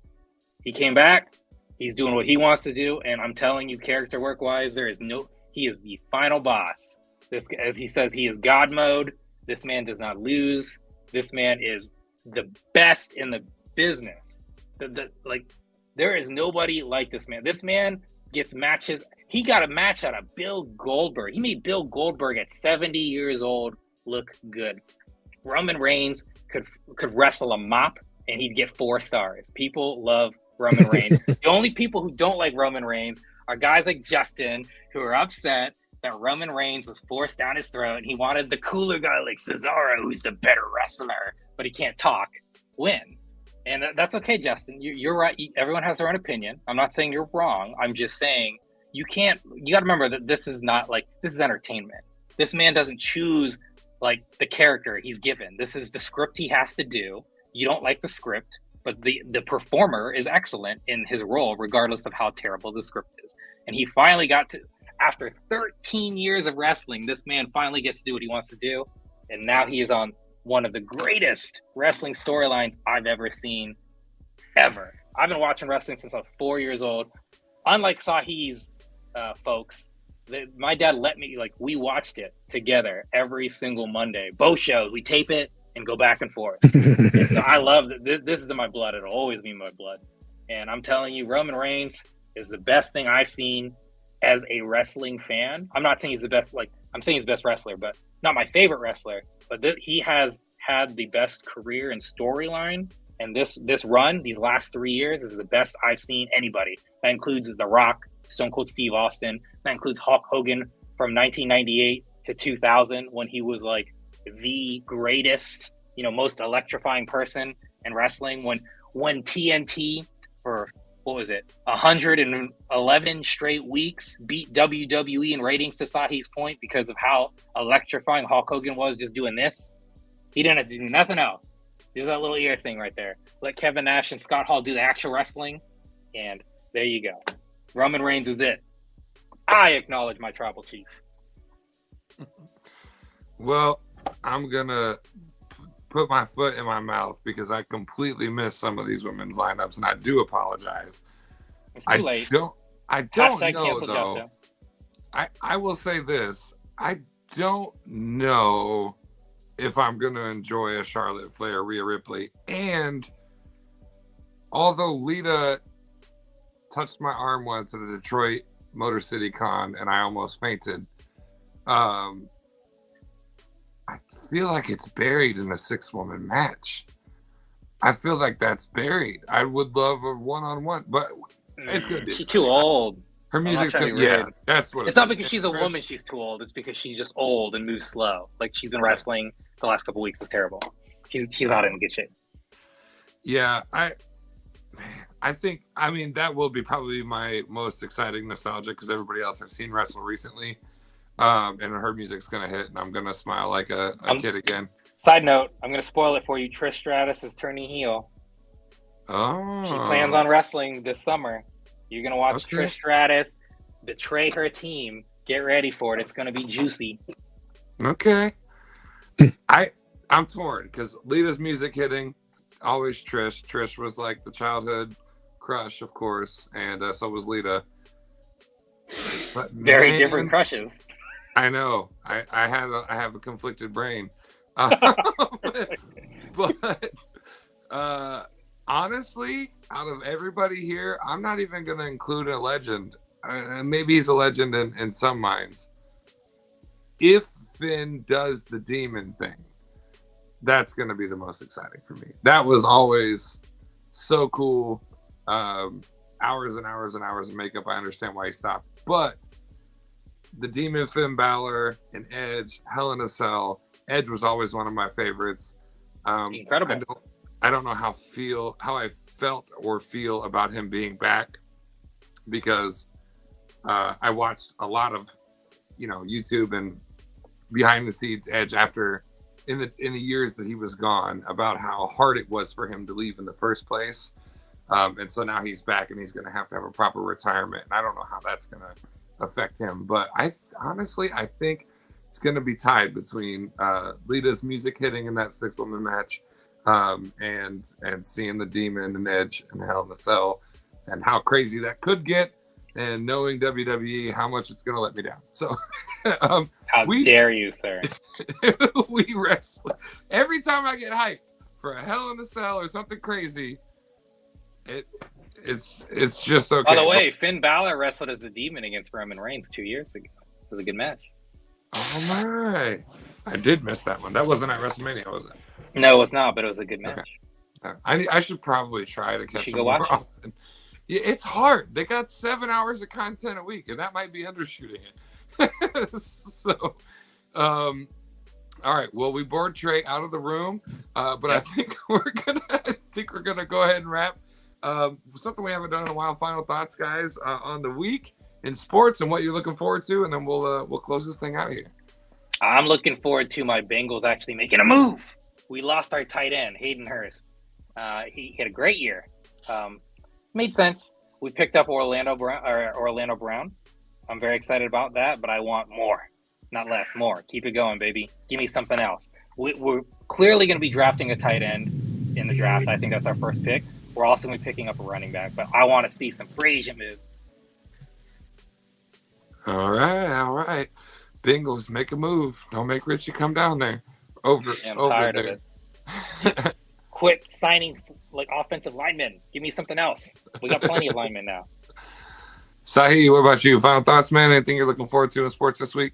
[SPEAKER 4] He came back. He's doing what he wants to do. And I'm telling you, character work wise, he is the final boss. This, as he says, he is God mode. This man does not lose. This man is the best in the business. There is nobody like this man. This man gets matches. He got a match out of Bill Goldberg. He made Bill Goldberg at 70 years old look good. Roman Reigns could wrestle a mop and he'd get 4 stars. People love Roman Reigns. The only people who don't like Roman Reigns are guys like Justin who are upset that Roman Reigns was forced down his throat and he wanted the cooler guy like Cesaro, who's the better wrestler, but he can't talk, win. And that's okay, Justin. You're right. Everyone has their own opinion. I'm not saying you're wrong. I'm just saying you got to remember that this is entertainment. This man doesn't choose like the character he's given. This is the script he has to do. You don't like the script, but the performer is excellent in his role, regardless of how terrible the script is. And he finally got to, after 13 years of wrestling, this man finally gets to do what he wants to do. And now he is on one of the greatest wrestling storylines I've ever seen, ever. I've been watching wrestling since I was 4 years old. Unlike Sahi's folks, my dad let me, like, we watched it together every single Monday. Both shows, we tape it and go back and forth. And so I love that. This is in my blood. It'll always be in my blood. And I'm telling you, Roman Reigns is the best thing I've seen as a wrestling fan. I'm not saying he's the best, I'm saying he's the best wrestler, but not my favorite wrestler. But he has had the best career and storyline. And this run, these last 3 years, is the best I've seen anybody. That includes The Rock, Stone Cold Steve Austin. That includes Hulk Hogan from 1998 to 2000 when he was like the greatest, most electrifying person in wrestling. When TNT for, 111 straight weeks beat WWE in ratings, to Sahi's point, because of how electrifying Hulk Hogan was just doing this. He didn't have to do nothing else. There's that little ear thing right there. Let Kevin Nash and Scott Hall do the actual wrestling, and there you go. Roman Reigns is it. I acknowledge my tribal chief.
[SPEAKER 1] Well, I'm gonna put my foot in my mouth because I completely missed some of these women's lineups, and I do apologize.
[SPEAKER 4] It's too late.
[SPEAKER 1] I don't
[SPEAKER 4] Hashtag
[SPEAKER 1] know
[SPEAKER 4] cancel
[SPEAKER 1] though.
[SPEAKER 4] Justin.
[SPEAKER 1] I will say this. I don't know if I'm going to enjoy a Charlotte Flair, Rhea Ripley. And although Lita touched my arm once at a Detroit Motor City Con and I almost fainted, I feel like it's buried in a 6-woman match. I feel like that's buried. I would love a one-on-one, but it's good.
[SPEAKER 4] She's too old.
[SPEAKER 1] Her music's
[SPEAKER 4] trying to
[SPEAKER 1] good.
[SPEAKER 4] be
[SPEAKER 1] Yeah,
[SPEAKER 4] rude.
[SPEAKER 1] that's what
[SPEAKER 4] It's not because she's a woman she's too old. It's because she's just old and moves slow. Like she's been wrestling the last couple weeks. It's terrible. She's not in good shape.
[SPEAKER 1] Yeah, I think, I mean, that will be probably my most exciting nostalgia because everybody else I've seen wrestle recently, and her music's gonna hit, and I'm gonna smile like a kid again.
[SPEAKER 4] Side note: I'm gonna spoil it for you. Trish Stratus is turning heel.
[SPEAKER 1] Oh,
[SPEAKER 4] She plans on wrestling this summer. You're gonna watch
[SPEAKER 1] Okay.
[SPEAKER 4] Trish Stratus betray her team. Get ready for it. It's gonna be juicy.
[SPEAKER 1] Okay. I'm torn because Lita's music hitting, always Trish. Trish was like the childhood crush, of course, and so was Lita. But
[SPEAKER 4] Very
[SPEAKER 1] man,
[SPEAKER 4] different crushes.
[SPEAKER 1] I know. I have a conflicted brain. But honestly, out of everybody here, I'm not even going to include a legend. Maybe he's a legend in some minds. If Finn does the demon thing, that's going to be the most exciting for me. That was always so cool. Hours and hours and hours of makeup. I understand why he stopped. But the demon Finn Balor and Edge, Hell in a Cell. Edge was always one of my favorites.
[SPEAKER 4] Incredible.
[SPEAKER 1] I don't know how I felt or feel about him being back because I watched a lot of YouTube and behind the scenes Edge after in the years that he was gone about how hard it was for him to leave in the first place. And so now he's back and he's going to have a proper retirement. And I don't know how that's going to affect him, but I think it's going to be tied between Lita's music hitting in that 6-woman match and seeing the Demon and Edge and Hell in a Cell and how crazy that could get, and knowing WWE how much it's going to let me down. So
[SPEAKER 4] how dare you, sir?
[SPEAKER 1] We wrestle every time I get hyped for a Hell in a Cell or something crazy. It's just okay.
[SPEAKER 4] By the way, Finn Balor wrestled as a demon against Roman Reigns 2 years ago. It was a good match.
[SPEAKER 1] Oh my! I did miss that one. That wasn't at WrestleMania, was it?
[SPEAKER 4] No, it was not, but it was a good match.
[SPEAKER 1] Okay. I should probably try to catch them
[SPEAKER 4] go
[SPEAKER 1] more
[SPEAKER 4] watch
[SPEAKER 1] often. Yeah, it's hard. They got 7 hours of content a week, and that might be undershooting it. So, all right. Well, we bored Trey out of the room, but I think we're gonna go ahead and wrap. Something we haven't done in a while. Final thoughts, guys, on the week in sports and what you're looking forward to, and then we'll close this thing out here.
[SPEAKER 4] I'm looking forward to my Bengals actually making a move. We lost our tight end, Hayden Hurst. He had a great year. Made sense. We picked up Orlando Brown. I'm very excited about that, but I want more, not less. More. Keep it going, baby. Give me something else. We're clearly going to be drafting a tight end in the draft. I think that's our first pick. We're also going to be picking up a running back, but I want to see some free agent moves.
[SPEAKER 1] All right. Bengals, make a move. Don't make Richie come down there.
[SPEAKER 4] I'm tired of it. Quit signing like offensive linemen. Give me something else. We got plenty of linemen now.
[SPEAKER 1] Sahi, what about you? Final thoughts, man? Anything you're looking forward to in sports this week?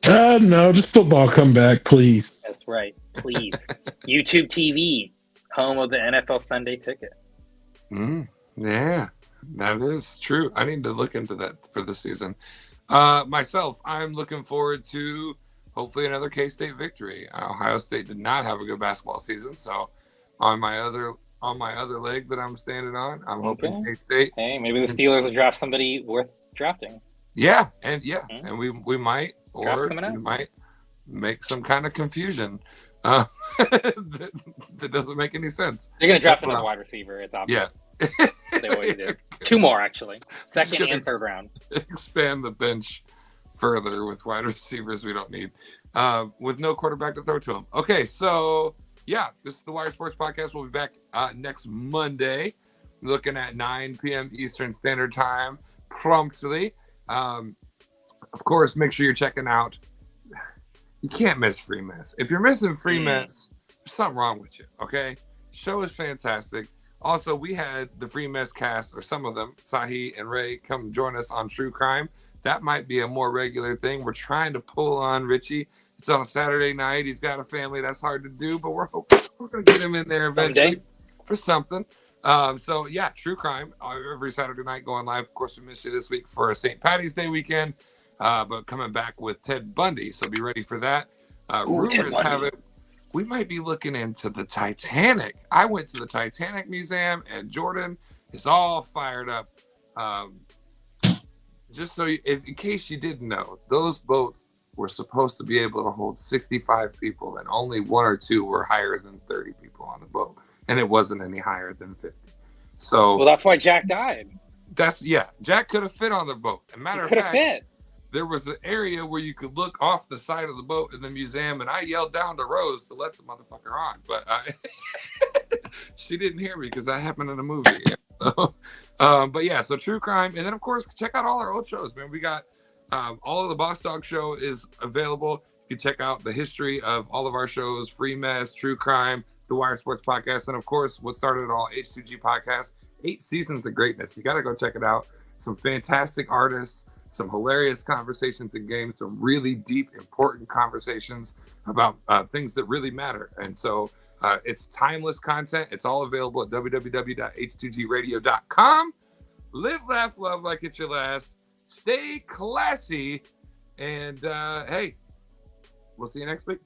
[SPEAKER 2] No, just football come back, please.
[SPEAKER 4] That's right. Please. YouTube TV, home of the NFL Sunday Ticket.
[SPEAKER 1] Yeah, that is true. I need to look into that for this season. Myself, I'm looking forward to hopefully another K-State victory. Ohio State did not have a good basketball season, so on my other leg that I'm standing on, I'm hoping K-State.
[SPEAKER 4] Hey, maybe the Steelers will draft somebody worth drafting.
[SPEAKER 1] Yeah, and we might, or we
[SPEAKER 4] out.
[SPEAKER 1] might make some kind of confusion that doesn't make any sense.
[SPEAKER 4] They're going to draft another wide receiver. It's obvious.
[SPEAKER 1] Yeah.
[SPEAKER 4] They always do. 2 more, actually. Second and third round.
[SPEAKER 1] Expand the bench further with wide receivers we don't need, with no quarterback to throw to them. Okay, so yeah, this is the Wire Sports Podcast. We'll be back next Monday, looking at 9 p.m. Eastern Standard Time promptly. Of course, make sure you're checking out. You can't miss Free Mess. If you're missing Free Mess, there's something wrong with you, okay? Show is fantastic. Also, we had the Free Mess cast, or some of them, Sahi and Ray, come join us on True Crime. That might be a more regular thing. We're trying to pull on Richie. It's on a Saturday night. He's got a family. That's hard to do, but we're hoping we're going to get him in there eventually for something. So, yeah, True Crime every Saturday night going live. Of course, we missed you this week for St. Patty's Day weekend, but coming back with Ted Bundy. So be ready for that. Rumors have it we might be looking into the Titanic. I went to the Titanic Museum, and Jordan is all fired up. Just so, in case you didn't know, those boats were supposed to be able to hold 65 people, and only 1 or 2 were higher than 30 people on the boat, and it wasn't any higher than 50. So,
[SPEAKER 4] well, that's why Jack died.
[SPEAKER 1] Jack could have fit on the boat. As a matter of fact, there was an area where you could look off the side of the boat in the museum, and I yelled down to Rose to let the motherfucker on, but she didn't hear me because that happened in a movie. So, but yeah, so True Crime, and then of course check out all our old shows, man. We got all of the Boss Dog Show is available. You can check out the history of all of our shows: Free Mess, True Crime, the Wire Sports Podcast, and of course what started it all, H2G Podcast. 8 seasons of greatness. You got to go check it out. Some fantastic artists, some hilarious conversations in games, some really deep, important conversations about things that really matter. And so it's timeless content. It's all available at www.h2gradio.com. Live, laugh, love like it's your last. Stay classy. And hey, we'll see you next week.